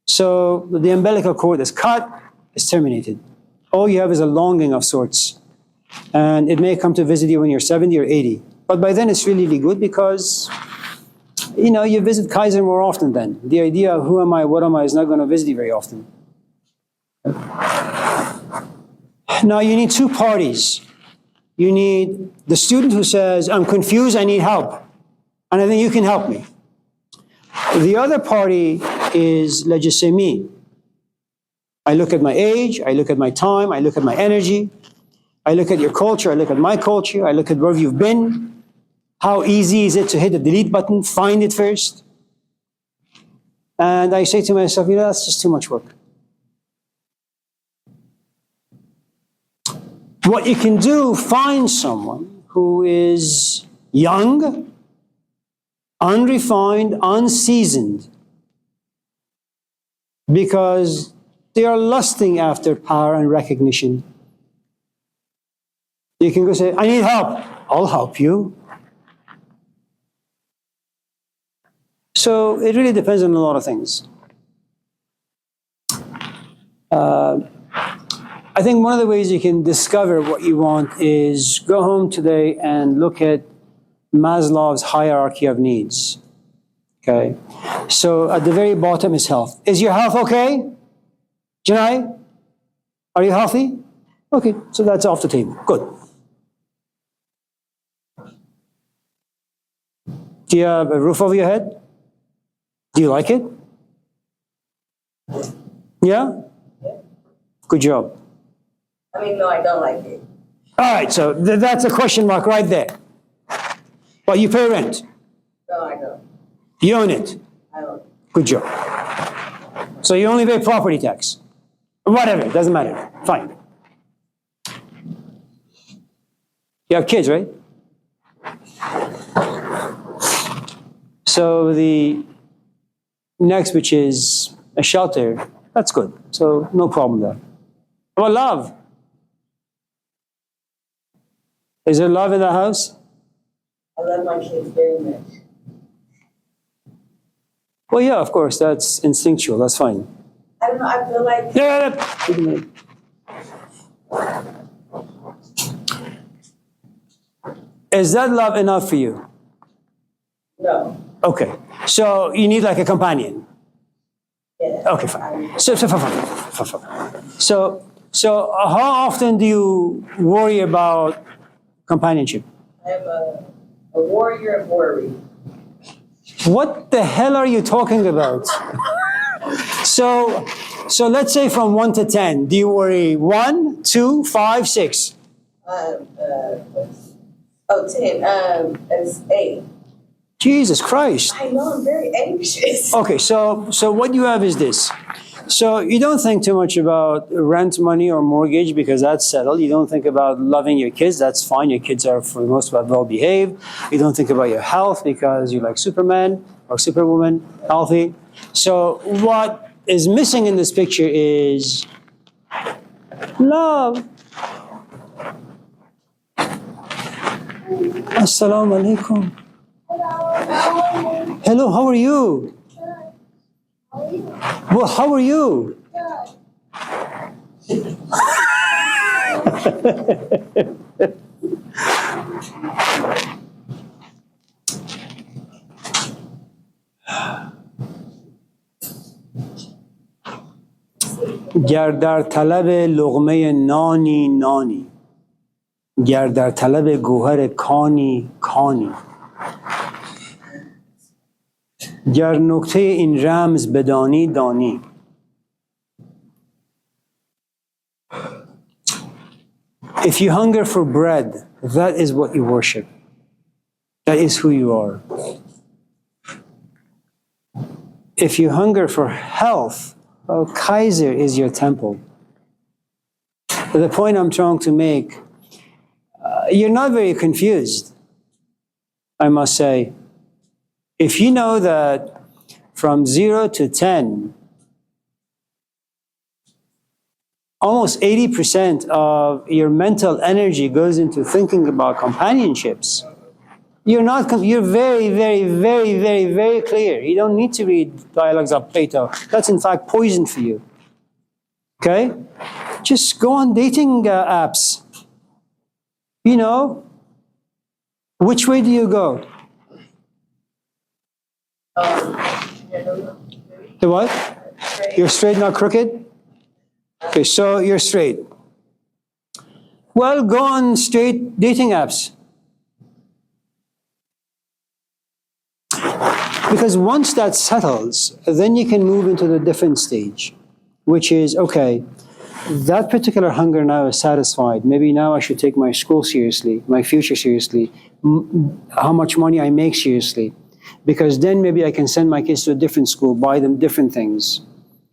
So the umbilical cord is cut, it's terminated. All you have is a longing of sorts. And it may come to visit you when you're 70 or 80. But by then it's really good because, you visit Kaiser more often then. The idea of who am I, what am I is not going to visit you very often. Now you need two parties. You need the student who says, I'm confused, I need help. And I think you can help me. The other party is, let's just say, me. I look at my age, I look at my time, I look at my energy, I look at your culture, I look at my culture, I look at where you've been. How easy is it to hit the delete button, find it first? And I say to myself, that's just too much work. What you can do, find someone who is young, unrefined, unseasoned, because they are lusting after power and recognition. You can go say, I need help. I'll help you. So it really depends on a lot of things. I think one of the ways you can discover what you want is go home today and look at Maslow's hierarchy of needs. Okay? So at the very bottom is health. Is your health okay? Janai? Are you healthy? Okay, so that's off the table. Good. Do you have a roof over your head? Do you like it? Yeah? Good job. No, I don't like it. All right, so that's a question mark right there. But you pay rent. No, I don't. You own it. I don't. Good job. So you only pay property tax. Whatever, doesn't matter. Fine. You have kids, right? So the next, which is a shelter, that's good. So no problem there. What about love? Is there love in the house? I love my kids very much. Well, yeah, of course, that's instinctual. That's fine. I don't know, I feel like Is that love enough for you? no. Okay. So you need like a companion. Yeah. Okay, fine. So how often do you worry about companionship? I'm a warrior of worry. What the hell are you talking about? So let's say from 1 to 10, do you worry 1, 2, 5, 6? 10. It's 8. Jesus Christ. I know, I'm very anxious. Okay, so what you have is this. So you don't think too much about rent money or mortgage because that's settled. You don't think about loving your kids. That's fine. Your kids are, for the most part, well-behaved. You don't think about your health because you're like Superman or Superwoman, healthy. So what is missing in this picture is love. Assalamu alaikum. Hello, how are you? Well, how are you? گر در طلب لقمه نانی نانی، گر در طلب گوهر کانی کانی، گر نکته این رمز بدانی دانی. If you hunger for bread, that is what you worship. That is who you are. If you hunger for health, well, Kaiser is your temple. But the point I'm trying to make, you're not very confused, I must say. If you know that from 0 to 10, almost 80% of your mental energy goes into thinking about companionships, you're very, very, very, very, very clear. You don't need to read Dialogues of Plato. That's in fact poison for you. Okay? Just go on dating apps. You know, which way do you go? The what? You're straight, not crooked? Okay, so you're straight. Well, go on straight dating apps. Because once that settles, then you can move into the different stage, which is, okay, that particular hunger now is satisfied. Maybe now I should take my school seriously, my future seriously, how much money I make seriously. Because then maybe I can send my kids to a different school, buy them different things,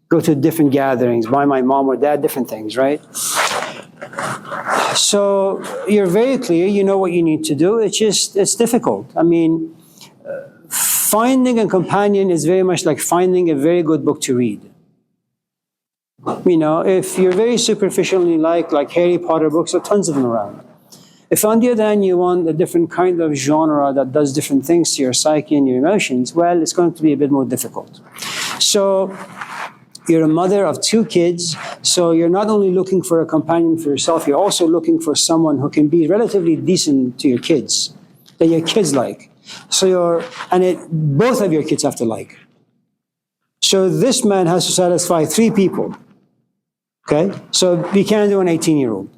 go to different gatherings, buy my mom or dad different things, right? So you're very clear, you know what you need to do. It's difficult. I mean, finding a companion is very much like finding a very good book to read. You know, if you're very superficially like Harry Potter books, there are tons of them around. If on the other hand you want a different kind of genre that does different things to your psyche and your emotions, well, it's going to be a bit more difficult. So you're a mother of 2 kids, so you're not only looking for a companion for yourself, you're also looking for someone who can be relatively decent to your kids, that your kids like. So both of your kids have to like. So this man has to satisfy 3 people. Okay? So you can't do an 18-year-old,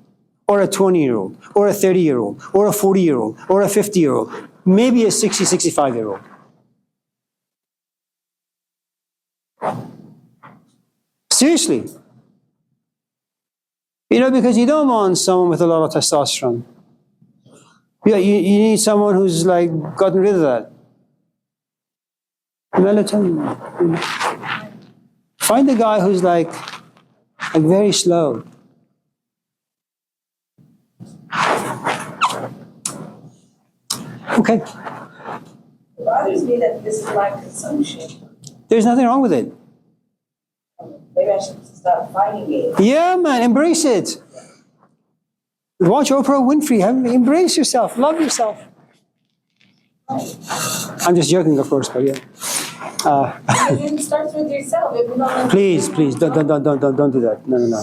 or a 20-year-old, or a 30-year-old, or a 40-year-old, or a 50-year-old, maybe a 60, 65-year-old. Seriously. You know, because you don't want someone with a lot of testosterone. You need someone who's like gotten rid of that. Melatonin. Find a guy who's like very slow. Okay. It bothers me that this is like consumption. There's nothing wrong with it. Maybe I should start fighting it. Yeah, man, embrace it. Watch Oprah Winfrey. Embrace yourself. Love yourself. I'm just joking, of course, but yeah. It starts with yourself. If you don't Please, don't do that. No.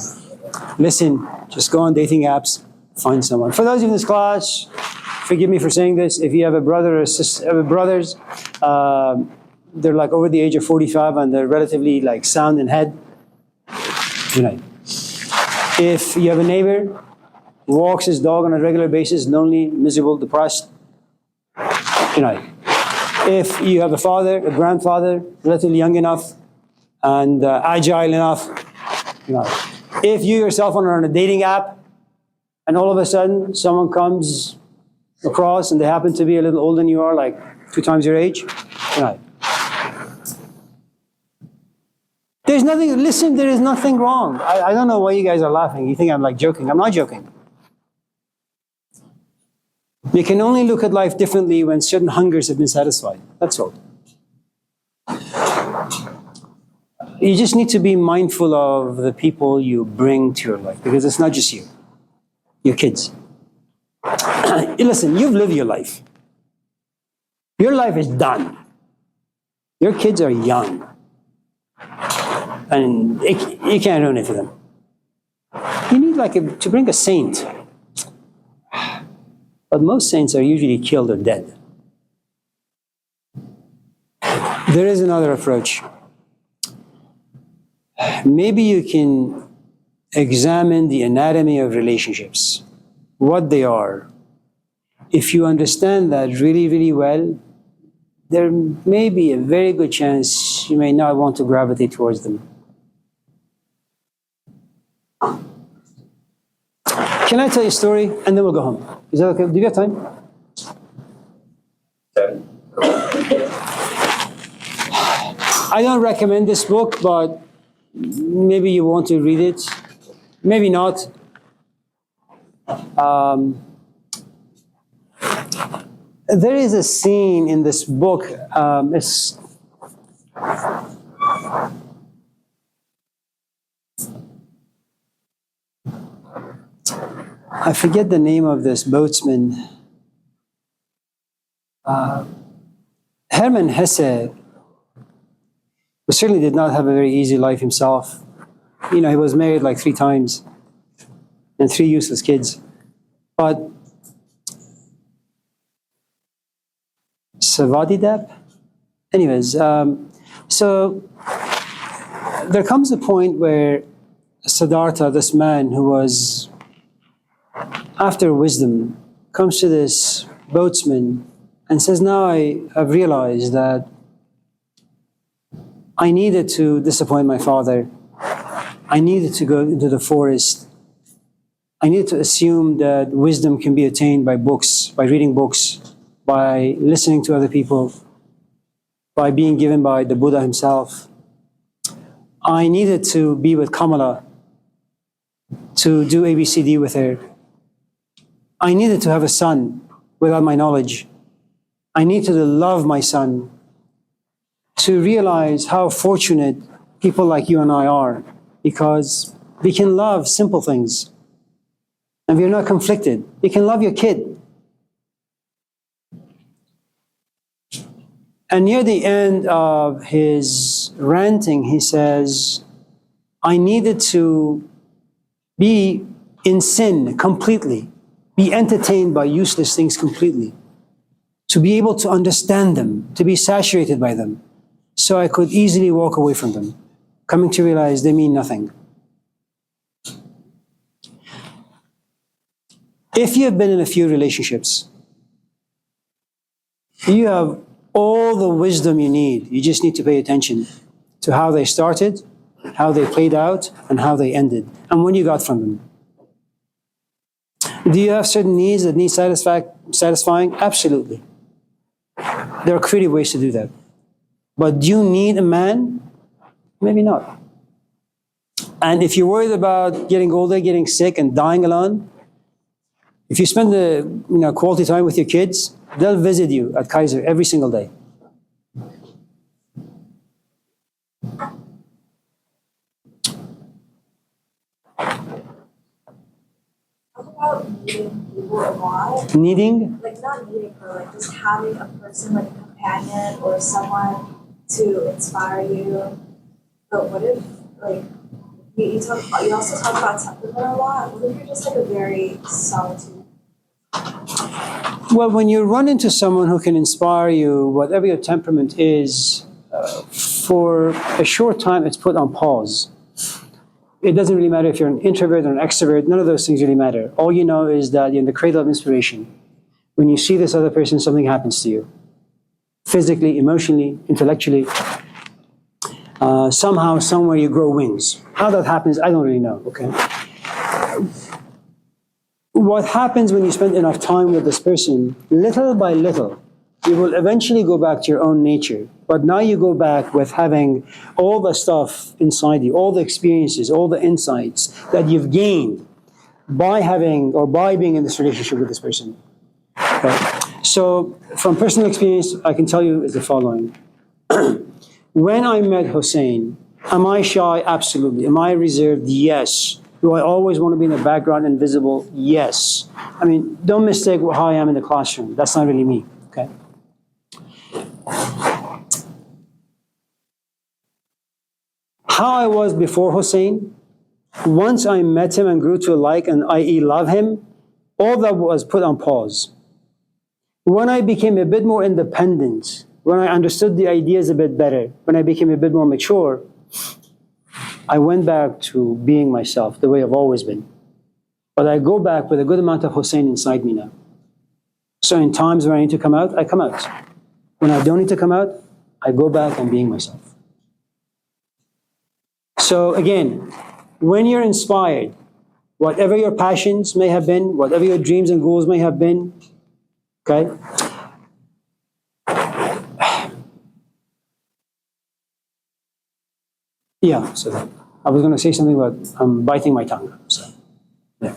Listen, just go on dating apps, find someone. For those of you in this class, forgive me for saying this. If you have a brother or a sister, brothers, they're like over the age of 45 and they're relatively like sound in head. Good night. If you have a neighbor who walks his dog on a regular basis, lonely, miserable, depressed, good night. If you have a father, a grandfather, relatively young enough and agile enough, good night. If you yourself are on a dating app and all of a sudden someone comes across and they happen to be a little older than you are, like 2 times your age, good night. There's nothing, listen, there is nothing wrong. I don't know why you guys are laughing. You think I'm like joking. I'm not joking. You can only look at life differently when certain hungers have been satisfied. That's all. You just need to be mindful of the people you bring to your life, because it's not just you, your kids. Listen, you've lived your life. Your life is done. Your kids are young. And you can't ruin it for them. You need to bring a saint. But most saints are usually killed or dead. There is another approach. Maybe you can examine the anatomy of relationships, what they are. If you understand that really, really well, there may be a very good chance you may not want to gravitate towards them. Can I tell you a story and then we'll go home? Is that okay? Do you have time? I don't recommend this book, but maybe you want to read it. Maybe not. There is a scene in this book. I forget the name of this boatsman. Hermann Hesse, who certainly did not have a very easy life himself. You know, he was married like 3 times and 3 useless kids. But Savadidab? Anyways, so there comes a point where Siddhartha, this man who was after wisdom, comes to this boatsman and says, now I have realized that I needed to disappoint my father. I needed to go into the forest. I needed to assume that wisdom can be attained by books, by reading books, by listening to other people, by being given by the Buddha himself. I needed to be with Kamala, to do ABCD with her. I needed to have a son without my knowledge. I needed to love my son, to realize how fortunate people like you and I are, because we can love simple things and we're not conflicted. You can love your kid. And near the end of his ranting, he says, I needed to be in sin completely, be entertained by useless things completely, to be able to understand them, to be saturated by them, so I could easily walk away from them, coming to realize they mean nothing. If you have been in a few relationships, you have all the wisdom you need. You just need to pay attention to how they started, how they played out, and how they ended, and what you got from them. Do you have certain needs that need satisfying? Absolutely. There are creative ways to do that. But do you need a man? Maybe not. And if you're worried about getting older, getting sick, and dying alone, if you spend the quality time with your kids, they'll visit you at Kaiser every single day. What about needing people a lot? Needing? Like not needing her, like just having a person like a companion or someone to inspire you. But what if like you also talk about temperament a lot? What if you're just like a very solitude? Well, when you run into someone who can inspire you, whatever your temperament is, for a short time it's put on pause. It doesn't really matter if you're an introvert or an extrovert. None of those things really matter. All you know is that you're in the cradle of inspiration. When you see this other person, something happens to you. Physically, emotionally, intellectually. Somehow, somewhere you grow wings. How that happens, I don't really know, okay? What happens when you spend enough time with this person, little by little, you will eventually go back to your own nature. But now you go back with having all the stuff inside you, all the experiences, all the insights that you've gained by having or by being in this relationship with this person. Okay? So from personal experience, I can tell you is the following. When I met Hussein, am I shy? Absolutely. Am I reserved? Yes. Do I always want to be in the background, invisible? Yes. I mean, don't mistake how I am in the classroom. That's not really me, okay? How I was before Hussein, once I met him and grew to like and i.e. love him, all that was put on pause. When I became a bit more independent, when I understood the ideas a bit better, when I became a bit more mature, I went back to being myself, the way I've always been. But I go back with a good amount of Hussein inside me now. So in times where I need to come out, I come out. When I don't need to come out, I go back and being myself. So again, when you're inspired, whatever your passions may have been, whatever your dreams and goals may have been, okay? Yeah, so I was going to say something about I'm biting my tongue. So, yeah.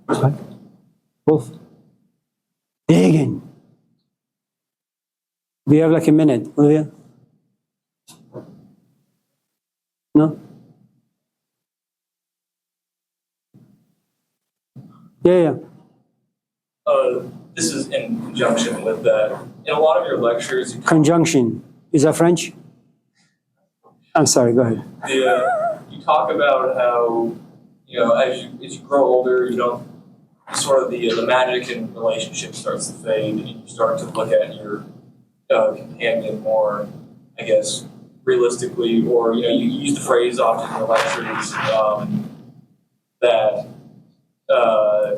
Right. Both. Begin. We have like a minute, Olivia? No? Yeah. This is in conjunction with that. In a lot of your lectures, Conjunction. Is that French? I'm sorry, go ahead. you talk about how, as you grow older, you don't sort of the magic in relationship starts to fade, and you start to look at your companion more, I guess, realistically, or you use the phrase often in your lectures that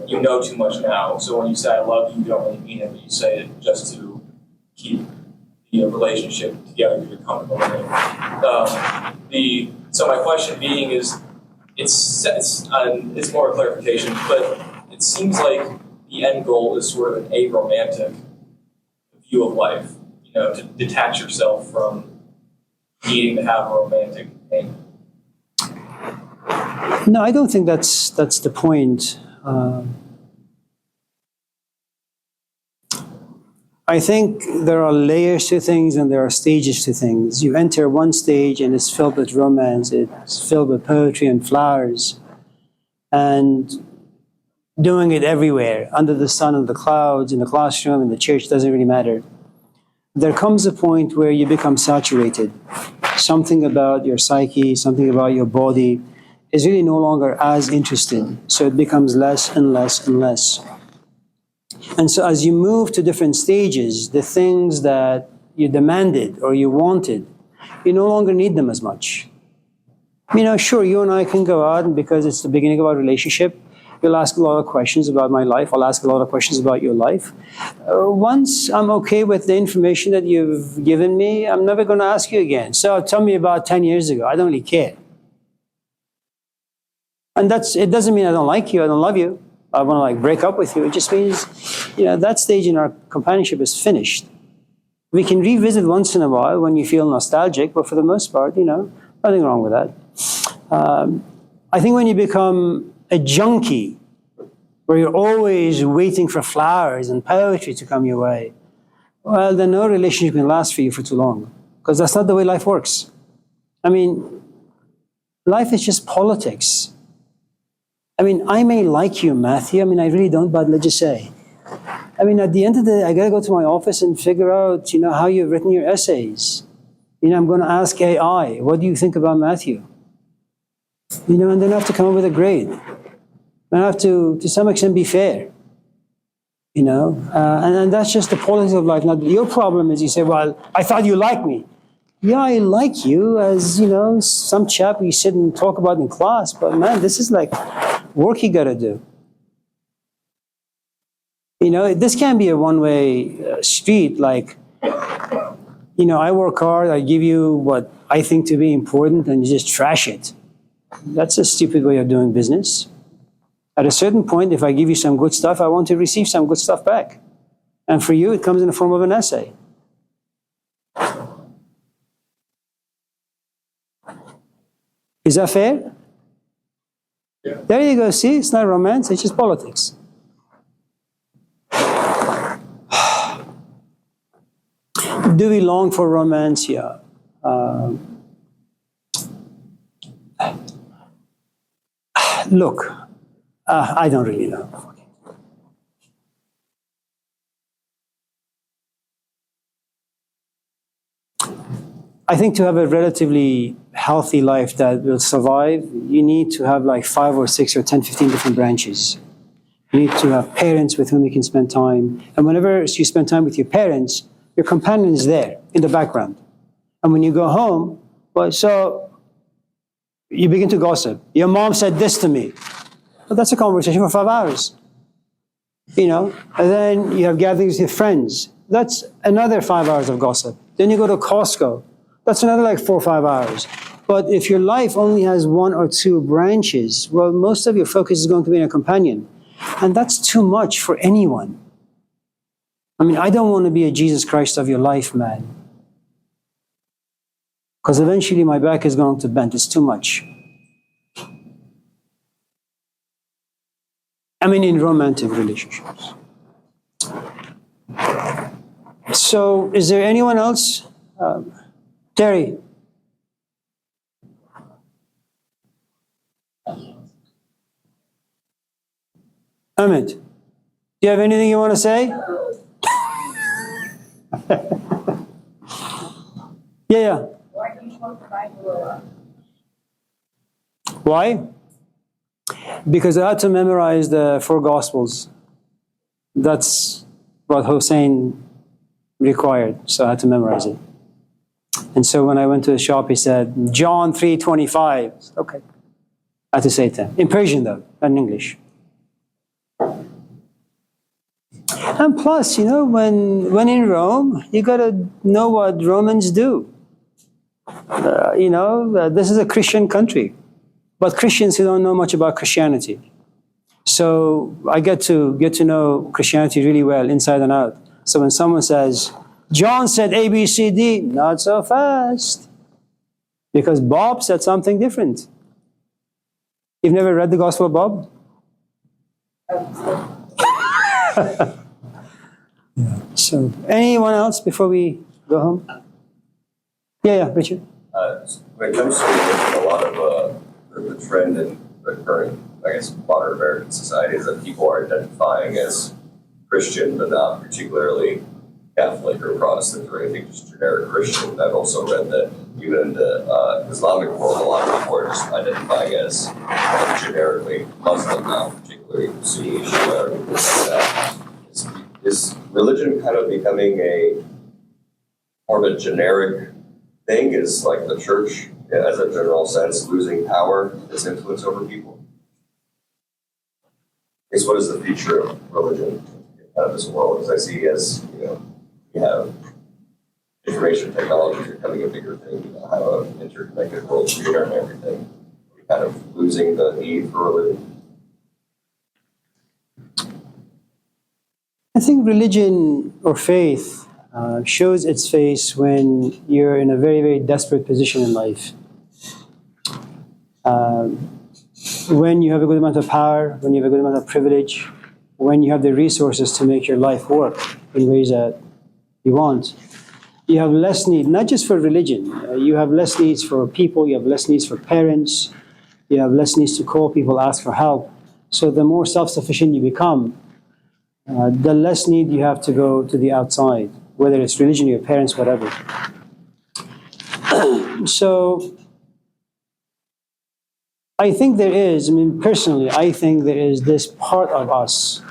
you know too much now. So when you say I love you, you don't really mean it, but you say it just to keep the relationship together because you're comfortable with it. So my question being is, it's more a clarification, but it seems like the end goal is sort of an aromantic view of life, to detach yourself from needing to have a romantic companion. No, I don't think that's the point. I think there are layers to things and there are stages to things. You enter one stage and it's filled with romance, it's filled with poetry and flowers, and doing it everywhere, under the sun, and the clouds, in the classroom, in the church, doesn't really matter. There comes a point where you become saturated. Something about your psyche, something about your body is really no longer as interesting. So it becomes less and less and less. And so as you move to different stages, the things that you demanded or you wanted, you no longer need them as much. Sure, you and I can go out, and because it's the beginning of our relationship, you'll ask a lot of questions about my life. I'll ask a lot of questions about your life. Once I'm okay with the information that you've given me, I'm never going to ask you again. So tell me about 10 years ago. I don't really care. And it doesn't mean I don't like you, I don't love you, I want to break up with you. It just means, that stage in our companionship is finished. We can revisit once in a while when you feel nostalgic, but for the most part, nothing wrong with that. I think when you become a junkie, where you're always waiting for flowers and poetry to come your way, well, then no relationship can last for you for too long, because that's not the way life works. Life is just politics. I may like you, Matthew. I really don't, but let's just say. At the end of the day, I got to go to my office and figure out, how you've written your essays. I'm going to ask AI, what do you think about Matthew? And then I have to come up with a grade. I have to some extent, be fair. And that's just the politics of life. Now, your problem is you say, well, I thought you liked me. Yeah, I like you as, some chap we sit and talk about in class, but man, this is like work you got to do. This can't be a one-way street. I work hard, I give you what I think to be important, and you just trash it. That's a stupid way of doing business. At a certain point, if I give you some good stuff, I want to receive some good stuff back. And for you, it comes in the form of an essay. Is that fair? Yeah. There you go. See, it's not romance, it's just politics. Do we long for romance? Yeah. Look, I don't really know. I think to have a relatively healthy life that will survive, you need to have 5 or 6 or 10, 15 different branches. You need to have parents with whom you can spend time. And whenever you spend time with your parents, your companion is there in the background. And when you go home, well, so you begin to gossip. Your mom said this to me. Well, that's a conversation for 5 hours. And then you have gatherings with your friends. That's another 5 hours of gossip. Then you go to Costco. That's another like 4 or 5 hours. But if your life only has 1 or 2 branches, well, most of your focus is going to be on a companion. And that's too much for anyone. I mean, I don't want to be a Jesus Christ of your life, man. Because eventually my back is going to bend. It's too much. I mean, in romantic relationships. So, is there anyone else? Terry. Ahmed, do you have anything you want to say? Yeah. Why do you want the Bible? Why? Because I had to memorize the 4 Gospels. That's what Hussein required, so I had to memorize it. And so when I went to the shop, he said, John 3:25. Okay. I had to say it then. In Persian, though, not in English. And plus, when in Rome, you got to know what Romans do. This is a Christian country, but Christians who don't know much about Christianity. So I get to know Christianity really well, inside and out. So when someone says, John said A, B, C, D, not so fast. Because Bob said something different. You've never read the Gospel of Bob? So, anyone else before we go home? Yeah, Richard. When it comes to a lot of the trend in the current, I guess, modern American society is that people are identifying as Christian, but not particularly Catholic or Protestant or anything, just generic Christian. I've also read that even in the Islamic world, a lot of people are just identifying as generically Muslim now, particularly Sunni, Shia, or anything like that. Is religion kind of becoming a more of a generic thing? Is like the church, as a general sense, losing power, its influence over people? I guess what is the future of religion in kind of this world? Because I see as, you have information technology becoming a bigger thing, how an interconnected world, computer and everything. We're kind of losing the need for religion. I think religion or faith shows its face when you're in a very, very desperate position in life. When you have a good amount of power, when you have a good amount of privilege, when you have the resources to make your life work in ways that you want, you have less need, not just for religion. You have less needs for people, you have less needs for parents, you have less needs to call people, ask for help. So the more self-sufficient you become, the less need you have to go to the outside, whether it's religion, your parents, whatever. So I think there is, personally, I think there is this part of us,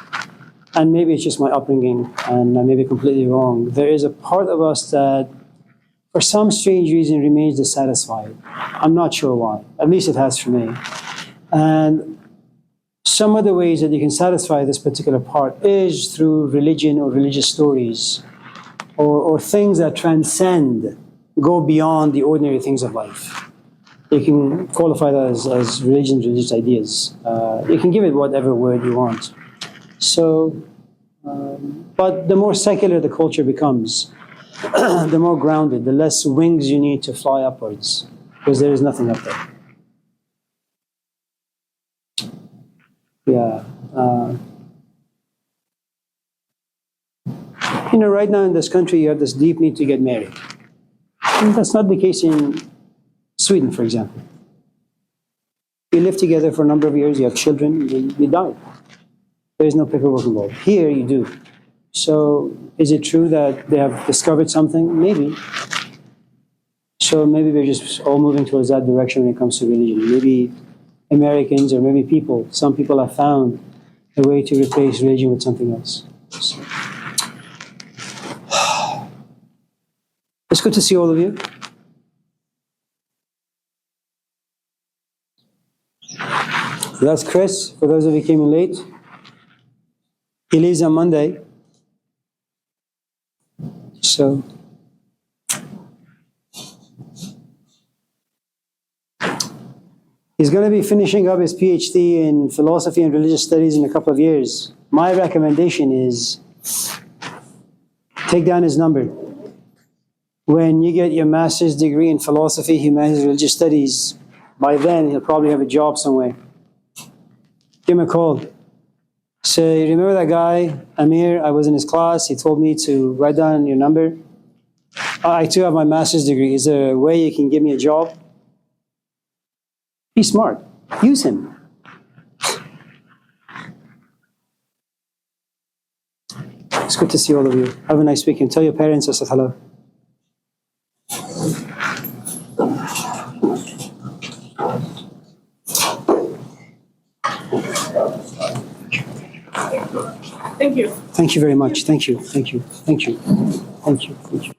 and maybe it's just my upbringing, and I may be completely wrong. There is a part of us that, for some strange reason, remains dissatisfied. I'm not sure why. At least it has for me. And some of the ways that you can satisfy this particular part is through religion or religious stories, or things that transcend, go beyond the ordinary things of life. You can qualify that as religion, religious ideas. You can give it whatever word you want. So, but the more secular the culture becomes, the more grounded, the less wings you need to fly upwards, because there is nothing up there. Yeah. Right now in this country, you have this deep need to get married. And that's not the case in Sweden, for example. You live together for a number of years, you have children, you die. There is no paperwork involved. Here, you do. So, is it true that they have discovered something? Maybe. So maybe we're just all moving towards that direction when it comes to religion. Maybe Americans or maybe some people have found a way to replace religion with something else. So. It's good to see all of you. That's Chris, for those of you who came in late. He leaves on Monday. So, he's going to be finishing up his PhD in philosophy and religious studies in a couple of years. My recommendation is take down his number. When you get your master's degree in philosophy, humanities, religious studies, by then he'll probably have a job somewhere. Give him a call. Say, remember that guy, Amir? I was in his class. He told me to write down your number. I too have my master's degree. Is there a way you can give me a job? Be smart. Use him. It's good to see all of you. Have a nice weekend. Tell your parents I said hello. Thank you. Thank you very much. Thank you. Thank you. Thank you. Thank you. Thank you.